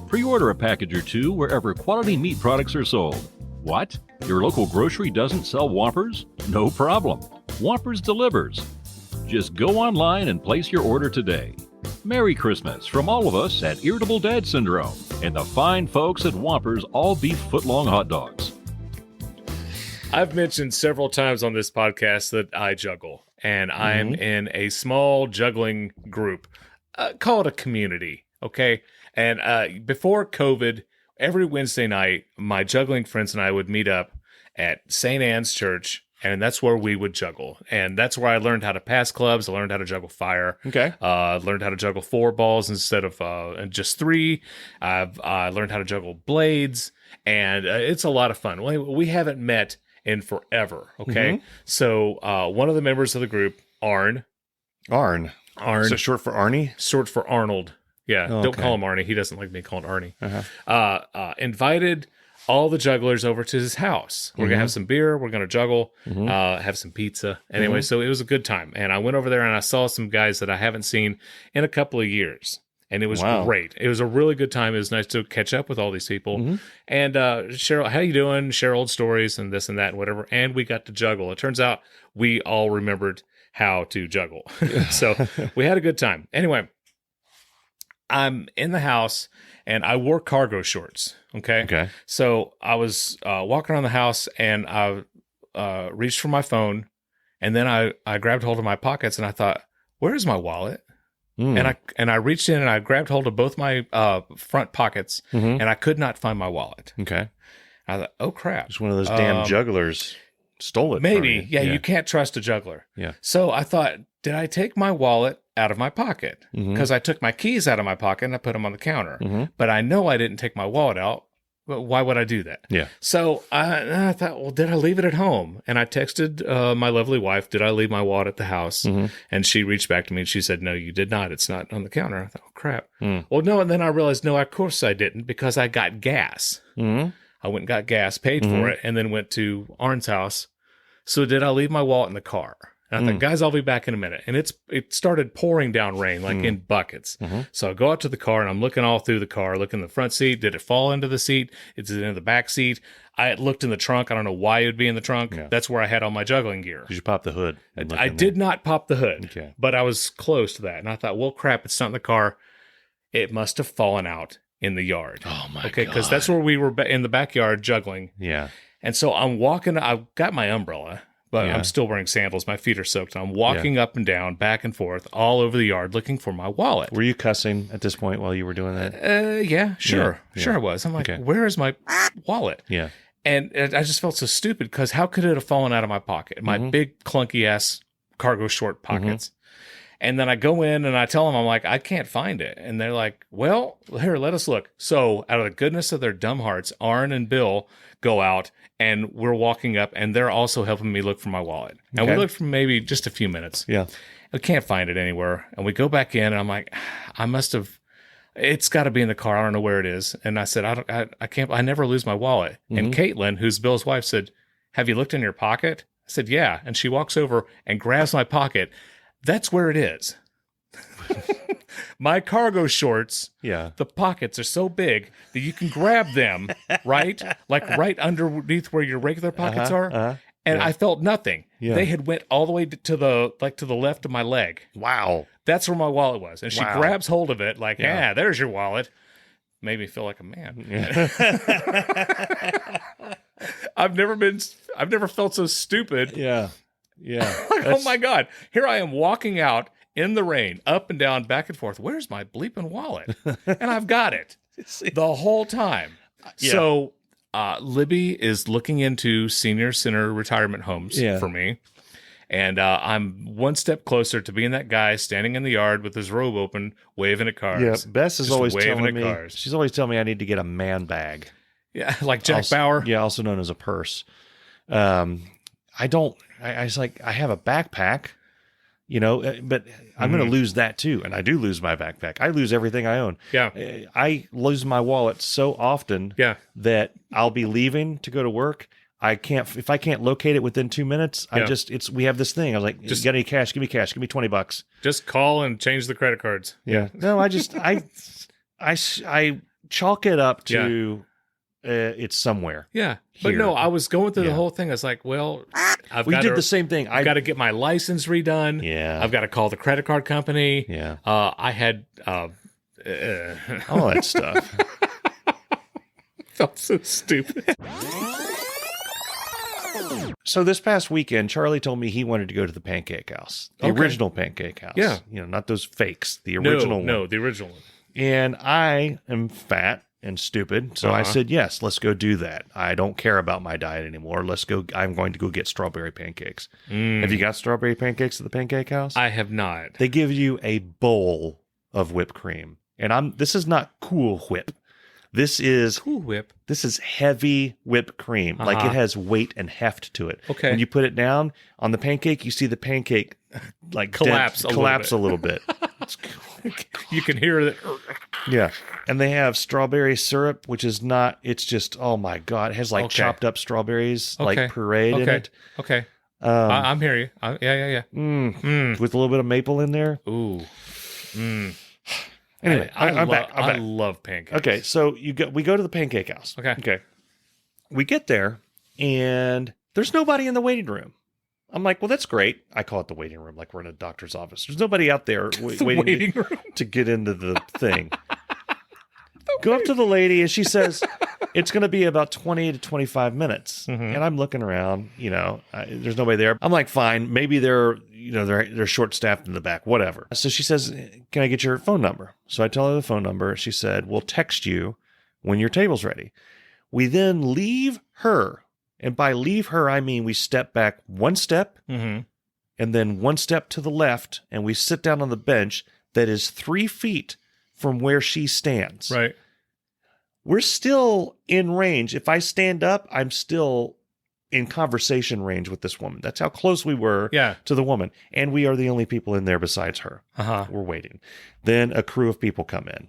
Pre-order a package or two wherever quality meat products are sold. What? Your local grocery doesn't sell Whoppers? No problem. Whoppers delivers. Just go online and place your order today. Merry Christmas from all of us at Irritable Dad Syndrome and the fine folks at Whoppers All-Beef Footlong Hot Dogs. I've mentioned several times on this podcast that I juggle, and I'm in a small juggling group. Call it a community, okay? And before COVID, every Wednesday night, my juggling friends and I would meet up at St. Anne's Church, and that's where we would juggle. And that's where I learned how to pass clubs. I learned how to juggle fire. Okay. Learned how to juggle 4 balls instead of just 3. I learned how to juggle blades, and it's a lot of fun. We haven't met in forever, okay? So one of the members of the group, Arn. So short for Arnie? Short for Arnold. Yeah, Oh, don't okay. call him Arnie. He doesn't like being called Arnie. Invited all the jugglers over to his house. We're going to have some beer. We're going to juggle, have some pizza. Anyway, so it was a good time. And I went over there and I saw some guys that I haven't seen in a couple of years. And it was great. It was a really good time. It was nice to catch up with all these people. And Cheryl, how you doing? Share old stories and this and that and whatever. And we got to juggle. It turns out we all remembered how to juggle. So we had a good time. Anyway, I'm in the house and I wore cargo shorts. Okay. Okay. So I was walking around the house and reached for my phone, and then I grabbed hold of my pockets, and I thought, where's my wallet? And I reached in and I grabbed hold of both my front pockets, and I could not find my wallet. Okay. I thought, oh crap! Just one of those damn jugglers stole it. Maybe, from you. yeah. You can't trust a juggler. Yeah. So I thought, did I take my wallet out of my pocket? Because I took my keys out of my pocket and I put them on the counter. But I know I didn't take my wallet out. Well, why would I do that? Yeah. So I thought, well, did I leave it at home? And I texted my lovely wife, did I leave my wallet at the house? And she reached back to me and she said, no, you did not. It's not on the counter. I thought, oh, crap. Well, no. And then I realized, no, of course I didn't, because I got gas. I went and got gas, paid for it, and then went to Arn's house. So did I leave my wallet in the car? And I thought, guys, I'll be back in a minute. And it started pouring down rain, like in buckets. So I go out to the car, and I'm looking all through the car, looking in the front seat. Did it fall into the seat? Is it in the back seat? I had looked in the trunk. I don't know why it would be in the trunk. Yeah. That's where I had all my juggling gear. Did you pop the hood? I did not pop the hood, but I was close to that. And I thought, well, crap, it's not in the car. It must have fallen out in the yard. Oh, my God. Okay, because that's where we were in the backyard juggling. Yeah. And so I'm walking. I've got my umbrella, but I'm still wearing sandals. My feet are soaked. And I'm walking up and down, back and forth, all over the yard looking for my wallet. Were you cussing at this point while you were doing that? Yeah, sure. Yeah. Sure I was. I'm like, where is my wallet? Yeah. And I just felt so stupid, because how could it have fallen out of my pocket? My big, clunky-ass cargo short pockets. And then I go in and I tell them, I'm like, I can't find it. And they're like, well, here, let us look. So out of the goodness of their dumb hearts, Arn and Bill go out, and we're walking up, and they're also helping me look for my wallet. And we looked for maybe just a few minutes. Yeah. I can't find it anywhere. And we go back in, and I'm like, it's got to be in the car. I don't know where it is. And I said, I never lose my wallet. And Caitlin, who's Bill's wife, said, have you looked in your pocket? I said, yeah. And she walks over and grabs my pocket. That's where it is. My cargo shorts, the pockets are so big that you can grab them, right? Like right underneath where your regular pockets are. And I felt nothing. Yeah. They had went all the way to the left of my leg. Wow. That's where my wallet was. And she grabs hold of it like, there's your wallet. Made me feel like a man. Yeah. I've never felt so stupid. Yeah. Yeah. Like, oh my God. Here I am walking out in the rain, up and down, back and forth. Where's my bleeping wallet? And I've got it the whole time. Yeah. So Libby is looking into senior center retirement homes for me. And I'm one step closer to being that guy standing in the yard with his robe open, waving at cars. Yeah, Bess is always telling me, she's always telling me I need to get a man bag. Yeah, like Jack Bauer. Yeah, also known as a purse. I was like, I have a backpack, but I'm going to lose that too. And I do lose my backpack. I lose everything I own. Yeah. I lose my wallet so often that I'll be leaving to go to work. If I can't locate it within 2 minutes, we have this thing. I was like, just got any cash? Give me cash. Give me $20. Just call and change the credit cards. Yeah. No, I chalk it up to, it's somewhere. Yeah. But no, I was going through the whole thing. I was like, well, we did the same thing. I've got to get my license redone. Yeah. I've got to call the credit card company. Yeah. I had all that stuff. Felt so stupid. So this past weekend, Charlie told me he wanted to go to the Pancake House, the original Pancake House. Yeah. Not those fakes, the original one. No, the original one. And I am fat and stupid, so I said, yes, let's go do that. I don't care about my diet anymore. Let's go. I'm going to go get strawberry pancakes. Have you got strawberry pancakes at the Pancake House? I have not. They give you a bowl of whipped cream. And this is not Cool Whip. This is Cool Whip. This is heavy whipped cream. Like it has weight and heft to it. Okay. When you put it down on the pancake, you see the pancake like collapse a little bit. You can hear it. Yeah. And they have strawberry syrup, which is not, it's just, oh my God. It has like chopped up strawberries, like pureed in it. Okay. I'm hearing you. Yeah. With a little bit of maple in there. Ooh. Anyway, I'm back. I love pancakes. Okay, so we go to the Pancake House. Okay. We get there, and there's nobody in the waiting room. I'm like, well, that's great. I call it the waiting room, like we're in a doctor's office. There's nobody out there waiting to get into the thing. Go up to the lady, and she says, it's going to be about 20 to 25 minutes. And I'm looking around, there's nobody there. I'm like, fine, maybe they're short staffed in the back, whatever. So she says, can I get your phone number? So I tell her the phone number. She said, we'll text you when your table's ready. We then leave her. And by leave her, I mean we step back one step and then one step to the left, and we sit down on the bench that is 3 feet from where she stands. Right. We're still in range. If I stand up, I'm still in conversation range with this woman. That's how close we were to the woman. And we are the only people in there besides her. We're waiting. Then a crew of people come in.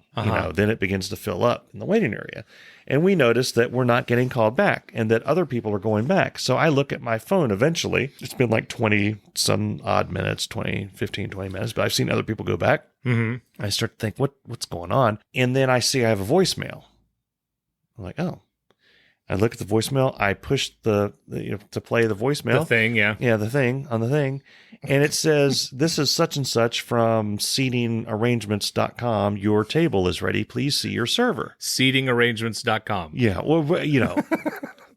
Then it begins to fill up in the waiting area. And we notice that we're not getting called back and that other people are going back. So I look at my phone eventually. It's been like 20 some odd minutes, 15, 20 minutes, but I've seen other people go back. I start to think, what's going on? And then I see I have a voicemail. I'm like, oh. I look at the voicemail. I push to play the voicemail. The thing, yeah. Yeah, the thing on the thing. And it says, this is such and such from seatingarrangements.com. Your table is ready. Please see your server. Seatingarrangements.com. Yeah, well,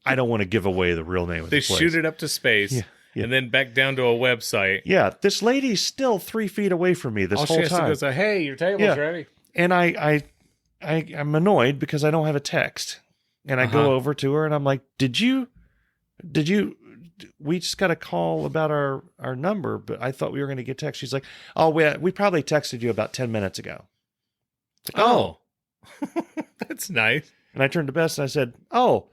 I don't want to give away the real name of the place. They shoot it up to space and then back down to a website. Yeah, this lady's still 3 feet away from me this whole time. All she has to go say, hey, your table's ready. And I'm annoyed because I don't have a text. And I go over to her and I'm like, we just got a call about our number, but I thought we were going to get text. She's like, oh, we probably texted you about 10 minutes ago. Like, oh, that's nice. And I turned to Bess and I said, oh,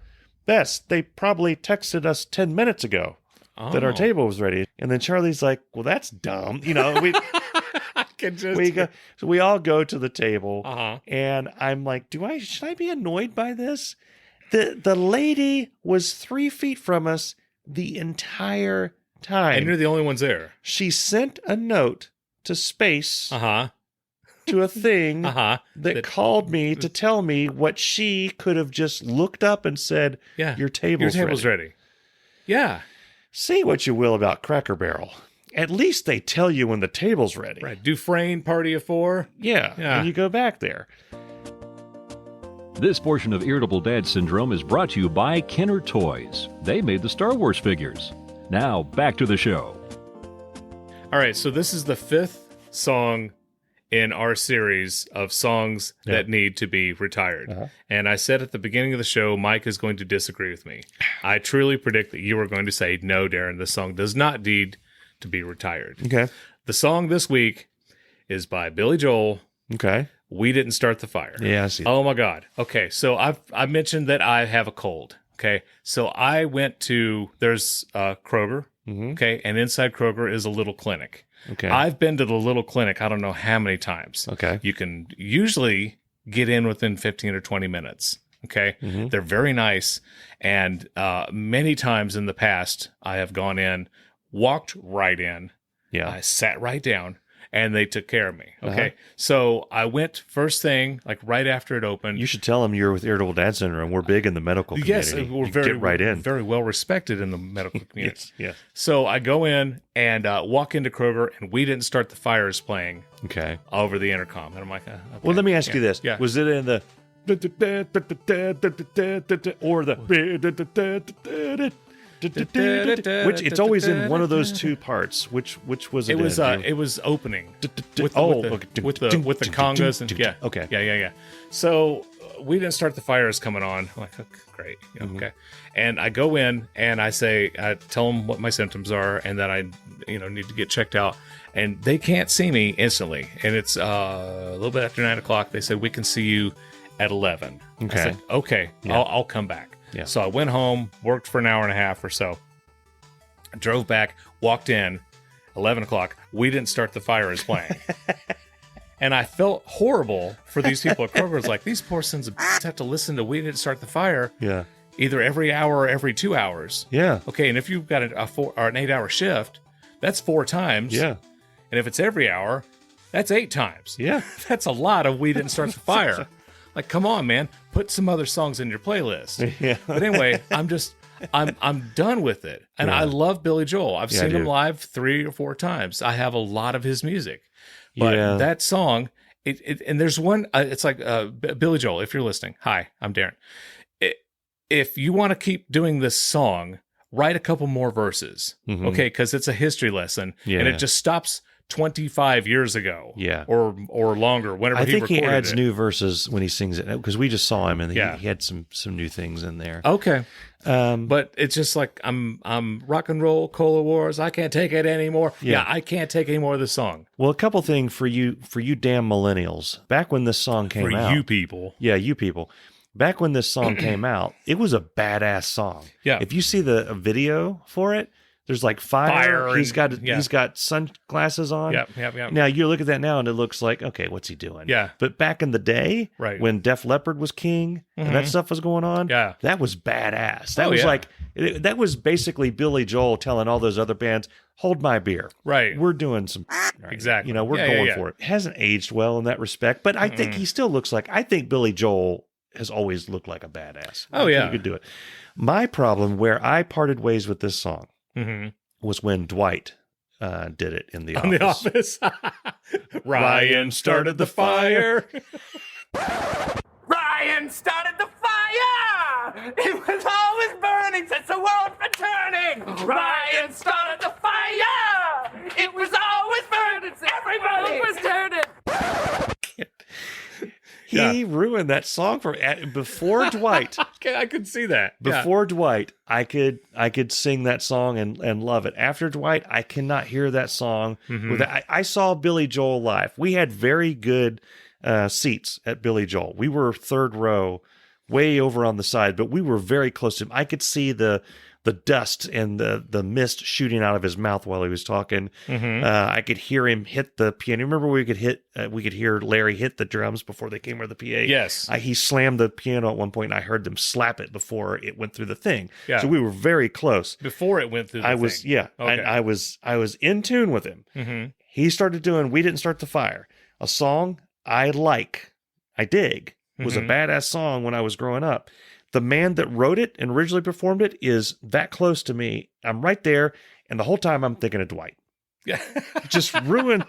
Bess, they probably texted us 10 minutes ago that our table was ready. And then Charlie's like, well, that's dumb. So we all go to the table and I'm like, should I be annoyed by this? The lady was 3 feet from us the entire time. And you're the only ones there. She sent a note to space to a thing that called me to tell me what she could have just looked up and said, your table's ready. Yeah. Say what you will about Cracker Barrel. At least they tell you when the table's ready. Right. Dufresne, Party of Four. Yeah. And you go back there. This portion of Irritable Dad Syndrome is brought to you by Kenner Toys. They made the Star Wars figures. Now, back to the show. All right, so this is the 5th song in our series of songs that need to be retired. And I said at the beginning of the show, Mike is going to disagree with me. I truly predict that you are going to say, no, Darren, this song does not need to be retired. Okay. The song this week is by Billy Joel. Okay. We Didn't Start the Fire. Yeah, I see that. Oh my God. Okay, so I mentioned that I have a cold. Okay, so I went to there's Kroger. Okay, and inside Kroger is a little clinic. Okay, I've been to the little clinic. I don't know how many times. Okay, you can usually get in within 15 or 20 minutes. Okay, they're very nice, and many times in the past I have gone in, walked right in. Yeah, I sat right down. And they took care of me. Okay. So I went first thing, like right after it opened. You should tell them you're with Irritable Dad Syndrome. We're big in the medical community. Yes, we're very well respected in the medical community. Yes. So I go in and walk into Kroger, and We Didn't Start the Fire is playing. Okay. Over the intercom. And I'm like, okay. Well, let me ask you this. Yeah. Was it in the or the which it's always in one of those two parts. Which was it? It was opening with the congas and yeah. Okay. Yeah. So We Didn't Start the Fire is coming on. I'm like, okay, great. Okay. And I go in and I tell them what my symptoms are and that I need to get checked out. And they can't see me instantly. And it's a little bit after 9 o'clock. They said, we can see you at 11. Okay. I said, okay, yeah. I'll come back. Yeah. So I went home, worked for an hour and a half or so, drove back, walked in, 11 o'clock. We Didn't Start the Fire is playing. And I felt horrible for these people at Kroger. It's like, these poor sons of bitches have to listen to We Didn't Start the Fire either every hour or every 2 hours. Yeah. Okay, and if you've got an 8-hour shift, that's 4 times. Yeah. And if it's every hour, that's 8 times. Yeah. That's a lot of We Didn't Start the Fire. Like, come on, man. Put some other songs in your playlist. Yeah. But anyway, I'm done with it. And I love Billy Joel. I've seen him live 3 or 4 times. I have a lot of his music. But that song, and there's one, it's like Billy Joel, if you're listening. Hi, I'm Darren. if you want to keep doing this song, write a couple more verses, okay? Because it's a history lesson, and it just stops 25 years ago, or longer. Whenever I think he adds it. new verses when he sings it, because we just saw him and he had some new things in there. Okay, but it's just like I'm rock and roll cola wars. I can't take it anymore. Yeah, I can't take any more of this song. Well, a couple things for you damn millennials. Back when this song came out, you people, you people. Back when this song came out, it was a badass song. Yeah, if you see the video for it. There's like fire. He's got sunglasses on. Yep. Now you look at that now and it looks like, okay, what's he doing? Yeah. But back in the day, when Def Leppard was king and that stuff was going on, that was badass. That was that was basically Billy Joel telling all those other bands, hold my beer. Right. We're doing some exactly. We're going for it. It hasn't aged well in that respect, but I think he still looks like, I think Billy Joel has always looked like a badass. Oh, yeah. He could do it. My problem where I parted ways with this song was when Dwight did it in The Office. Ryan started the fire. Ryan started the fire! It was always burning since the world's been turning! Ryan started the fire! It was always burning since everybody was turning! He ruined that song before Dwight. Okay, I could see that. Before Dwight, I could sing that song and love it. After Dwight, I cannot hear that song. I saw Billy Joel live. We had very good seats at Billy Joel. We were third row, way over on the side, but we were very close to him. I could see the dust and the mist shooting out of his mouth while he was talking. I could hear him hit the piano. Remember we could hear Larry hit the drums before they came over the PA? Yes. He slammed the piano at one point, and I heard them slap it before it went through the thing. Yeah. So we were very close. Before it went through the thing. Okay. And I was in tune with him. He started doing We Didn't Start the Fire, a song I dig. It was a badass song when I was growing up. The man that wrote it and originally performed it is that close to me. I'm right there, and the whole time I'm thinking of Dwight. Just ruined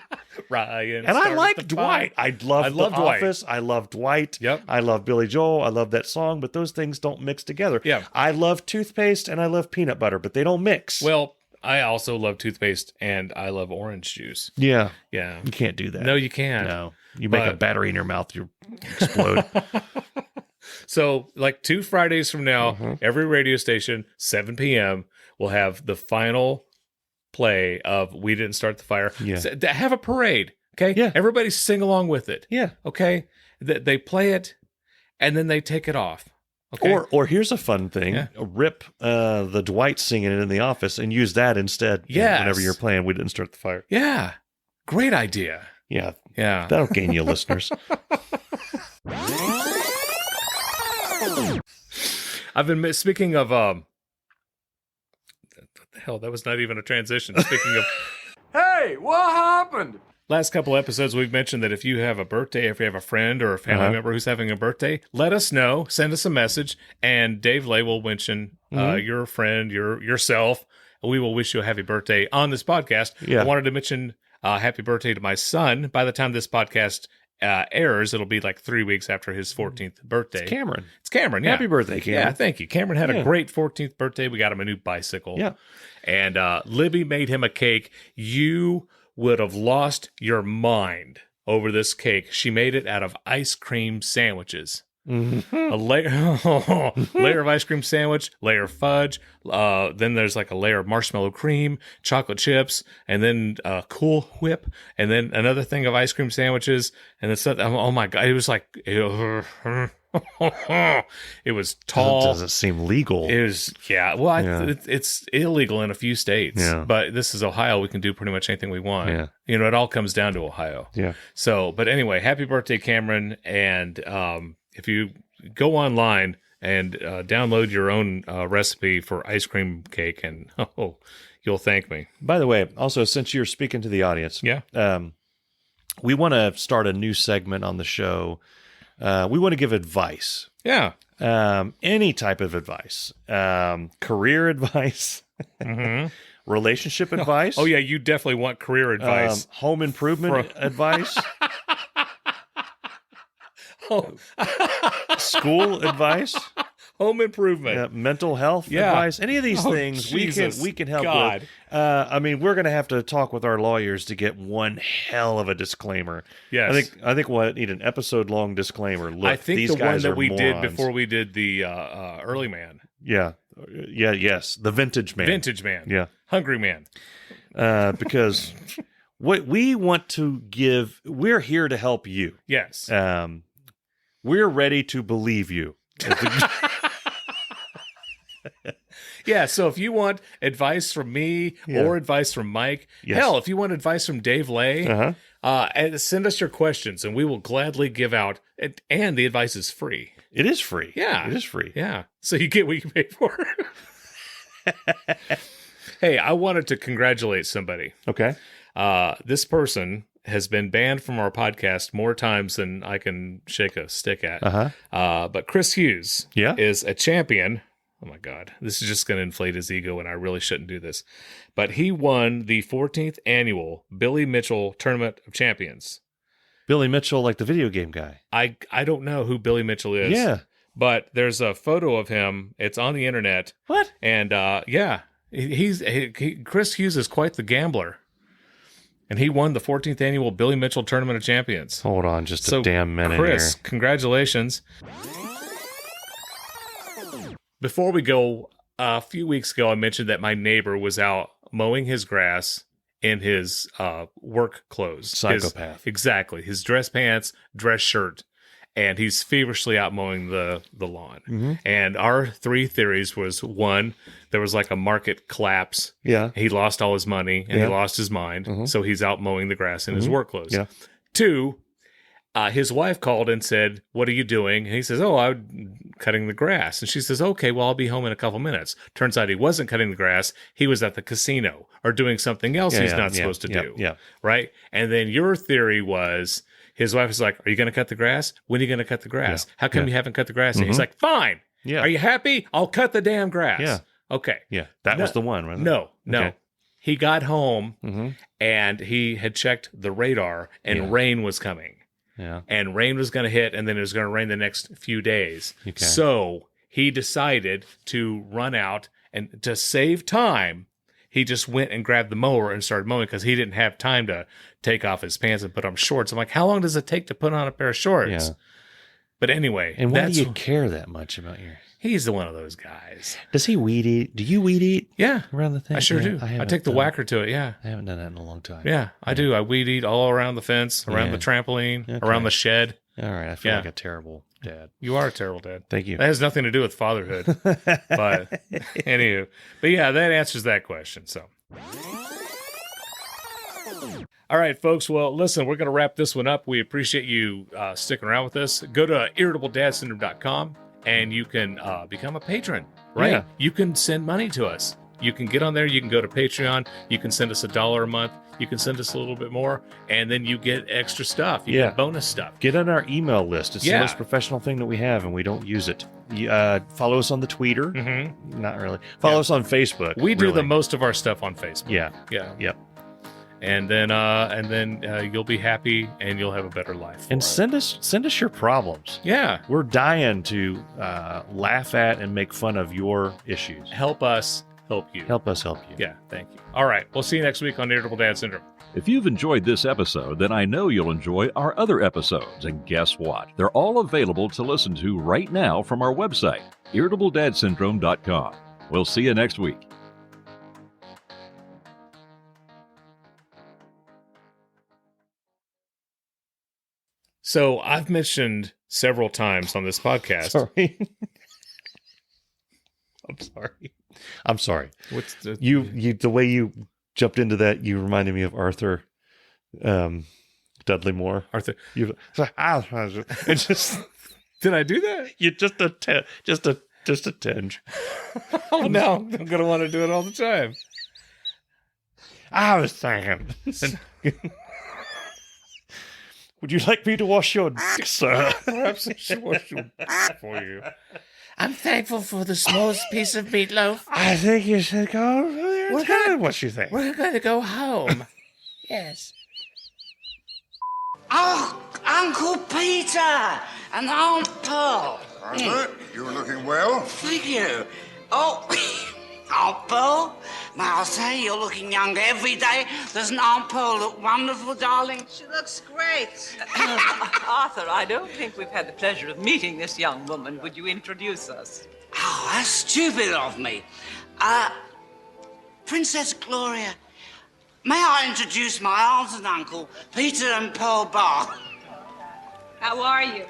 Ryan. And I like Dwight. I love The Office. Dwight. I love Dwight. Yep. I love Billy Joel. I love that song, but those things don't mix together. Yeah. I love toothpaste and I love peanut butter, but they don't mix. Well, I also love toothpaste and I love orange juice. Yeah. Yeah. You can't do that. No, you can't. No. You make a battery in your mouth, you explode. So, like 2 Fridays from now, every radio station, 7 p.m., will have the final play of We Didn't Start the Fire. Yeah. So, have a parade, okay? Yeah. Everybody sing along with it. Yeah. Okay? They play it, and then they take it off. Okay? Or here's a fun thing. Yeah. Rip the Dwight singing it in The Office and use that instead whenever you're playing We Didn't Start the Fire. Yeah. Great idea. Yeah. Yeah. That'll gain you listeners. I've been speaking of what the hell, that was not even a transition. Speaking of Hey, what happened? last couple episodes, we've mentioned that if you have a birthday, if you have a friend or a family member who's having a birthday, let us know, send us a message, and Dave Lay will mention your friend, yourself. We will wish you a happy birthday on this podcast. Yeah. I wanted to mention happy birthday to my son. By the time this podcast airs, it'll be like 3 weeks after his 14th birthday. It's Cameron. Yeah. Happy birthday, Cameron. Yeah, thank you. Cameron had a great 14th birthday. We got him a new bicycle. Yeah. And Libby made him a cake. You would have lost your mind over this cake. She made it out of ice cream sandwiches. A layer of ice cream sandwich, layer of fudge, then there's like a layer of marshmallow cream, chocolate chips, and then Cool Whip, and then another thing of ice cream sandwiches, and then oh my god, it was like it was tall. Doesn't seem legal. It was it's illegal in a few states, but this is Ohio. We can do pretty much anything we want. Yeah. It all comes down to Ohio. Yeah. So, but anyway, happy birthday, Cameron, and if you go online and download your own recipe for ice cream cake, and you'll thank me. By the way, also, since you're speaking to the audience, we want to start a new segment on the show. We want to give advice. Yeah. Any type of advice. Career advice. Relationship advice. Oh, yeah, you definitely want career advice. Home improvement advice. School advice. home improvement, mental health advice, any of these things we can help with. I mean, we're going to have to talk with our lawyers to get one hell of a disclaimer. Yes. I think we'll need an episode-long disclaimer. Look, I think these the guys one that are we morons. did before we did the early man. Yes, the vintage man. Vintage man. Yeah. Hungry man. Because what we want to give, we're here to help you. Yes. We're ready to believe you. Yeah, so if you want advice from me or advice from Mike, hell, if you want advice from Dave Lay, send us your questions and we will gladly give out. And the advice is free. It is free. Yeah. It is free. Yeah. So you get what you pay for. Hey, I wanted to congratulate somebody. Okay. This person has been banned from our podcast more times than I can shake a stick at. But Chris Hughes is a champion. Oh my God, this is just going to inflate his ego, and I really shouldn't do this. But he won the 14th annual Billy Mitchell Tournament of Champions. Billy Mitchell, like the video game guy. I don't know who Billy Mitchell is. Yeah. But there's a photo of him. It's on the internet. What? And Chris Hughes is quite the gambler. And he won the 14th annual Billy Mitchell Tournament of Champions. Hold on just a damn minute Chris, here. Congratulations. Before we go, a few weeks ago, I mentioned that my neighbor was out mowing his grass in his work clothes. Psychopath. Exactly. His dress pants, dress shirt. And he's feverishly out mowing the lawn. Mm-hmm. And our three theories was, one, there was like a market collapse. Yeah. He lost all his money and he lost his mind. Mm-hmm. So he's out mowing the grass in his work clothes. Yeah. Two, his wife called and said, "What are you doing?" And he says, "Oh, I'm cutting the grass." And she says, "Okay, well, I'll be home in a couple minutes." Turns out he wasn't cutting the grass. He was at the casino or doing something else he's not supposed to do. Yeah. Right? And then your theory was, his wife was like, "Are you going to cut the grass? When are you going to cut the grass? How come you haven't cut the grass?" And he's like, "Fine. Yeah. Are you happy? I'll cut the damn grass." Yeah. Okay. Yeah. That was the one, right? No. Okay. He got home and he had checked the radar and rain was coming. Yeah. And rain was going to hit, and then it was going to rain the next few days. Okay. So he decided to run out, and to save time, he just went and grabbed the mower and started mowing because he didn't have time to take off his pants and put on shorts. I'm like, how long does it take to put on a pair of shorts? Yeah. But anyway. And why do you care that much about your... He's the one of those guys. Does he weed eat? Do you weed eat? Yeah. Around the thing? I sure do. I take the whacker to it, yeah. I haven't done that in a long time. Yeah, I do. I weed eat all around the fence, around the trampoline, around the shed. All right. I feel like a terrible dad. You are a terrible dad. Thank you. That has nothing to do with fatherhood. But anywho. But yeah, that answers that question. So. All right, folks. Well, listen, we're going to wrap this one up. We appreciate you sticking around with us. Go to irritabledadsyndrome.com and you can become a patron, right? Yeah. You can send money to us. You can get on there. You can go to Patreon. You can send us $1 a month. You can send us a little bit more, and then you get extra stuff. You get bonus stuff. Get on our email list. It's the most professional thing that we have, and we don't use it. Follow us on the Twitter. Mm-hmm. Not really. Follow us on Facebook. We do the most of our stuff on Facebook. Yeah. Yeah. Yep. And then you'll be happy, and you'll have a better life. And send us your problems. Yeah. We're dying to laugh at and make fun of your issues. Help us help you. Help us help you. Yeah, thank you. All right, we'll see you next week on Irritable Dad Syndrome. If you've enjoyed this episode, then I know you'll enjoy our other episodes. And guess what? They're all available to listen to right now from our website, irritabledadsyndrome.com. We'll see you next week. So I've mentioned several times on this podcast. Sorry. I'm sorry. What's the you the way you jumped into that, you reminded me of Arthur Dudley Moore. Arthur? It's just did I do that? You just a tinge. Oh no, I'm gonna want to do it all the time. I was thinking. Would you like me to wash your dick, sir? Perhaps I should wash your dick for you. I'm thankful for the smallest piece of meatloaf. I think you should go over there and tell him what you think. We're going to go home. Yes. Oh, Uncle Peter and Aunt Pearl. You're looking well. Thank you. Oh, Aunt Pearl, may I say you're looking younger every day. Doesn't Aunt Pearl look wonderful, darling? She looks great. Arthur, I don't think we've had the pleasure of meeting this young woman. Would you introduce us? Oh, that's stupid of me. Princess Gloria, may I introduce my aunt and uncle, Peter and Pearl Barr? How are you?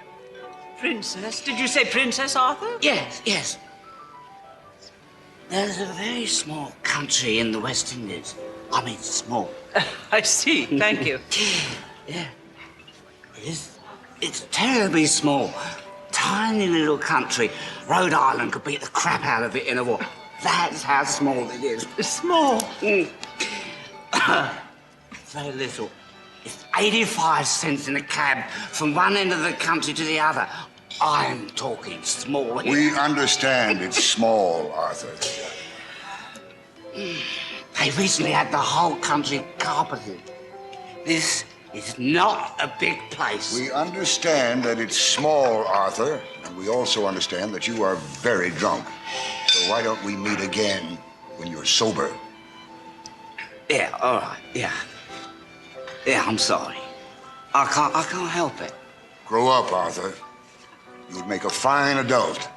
Princess? Did you say Princess, Arthur? Yes, yes. There's a very small country in the West Indies. I mean, small. I see. Thank you. Yeah. It's terribly small. Tiny little country. Rhode Island could beat the crap out of it in a war. That's how small it is. Small? Mm. Very little. It's 85 cents in a cab from one end of the country to the other. I'm talking small here. We understand it's small, Arthur. They recently had the whole country carpeted. This is not a big place. We understand that it's small, Arthur, and we also understand that you are very drunk. So why don't we meet again when you're sober? Yeah, all right, yeah. Yeah, I'm sorry. I can't help it. Grow up, Arthur. You'd make a fine adult.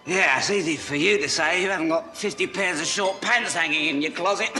Yeah, it's easy for you to say. You haven't got 50 pairs of short pants hanging in your closet.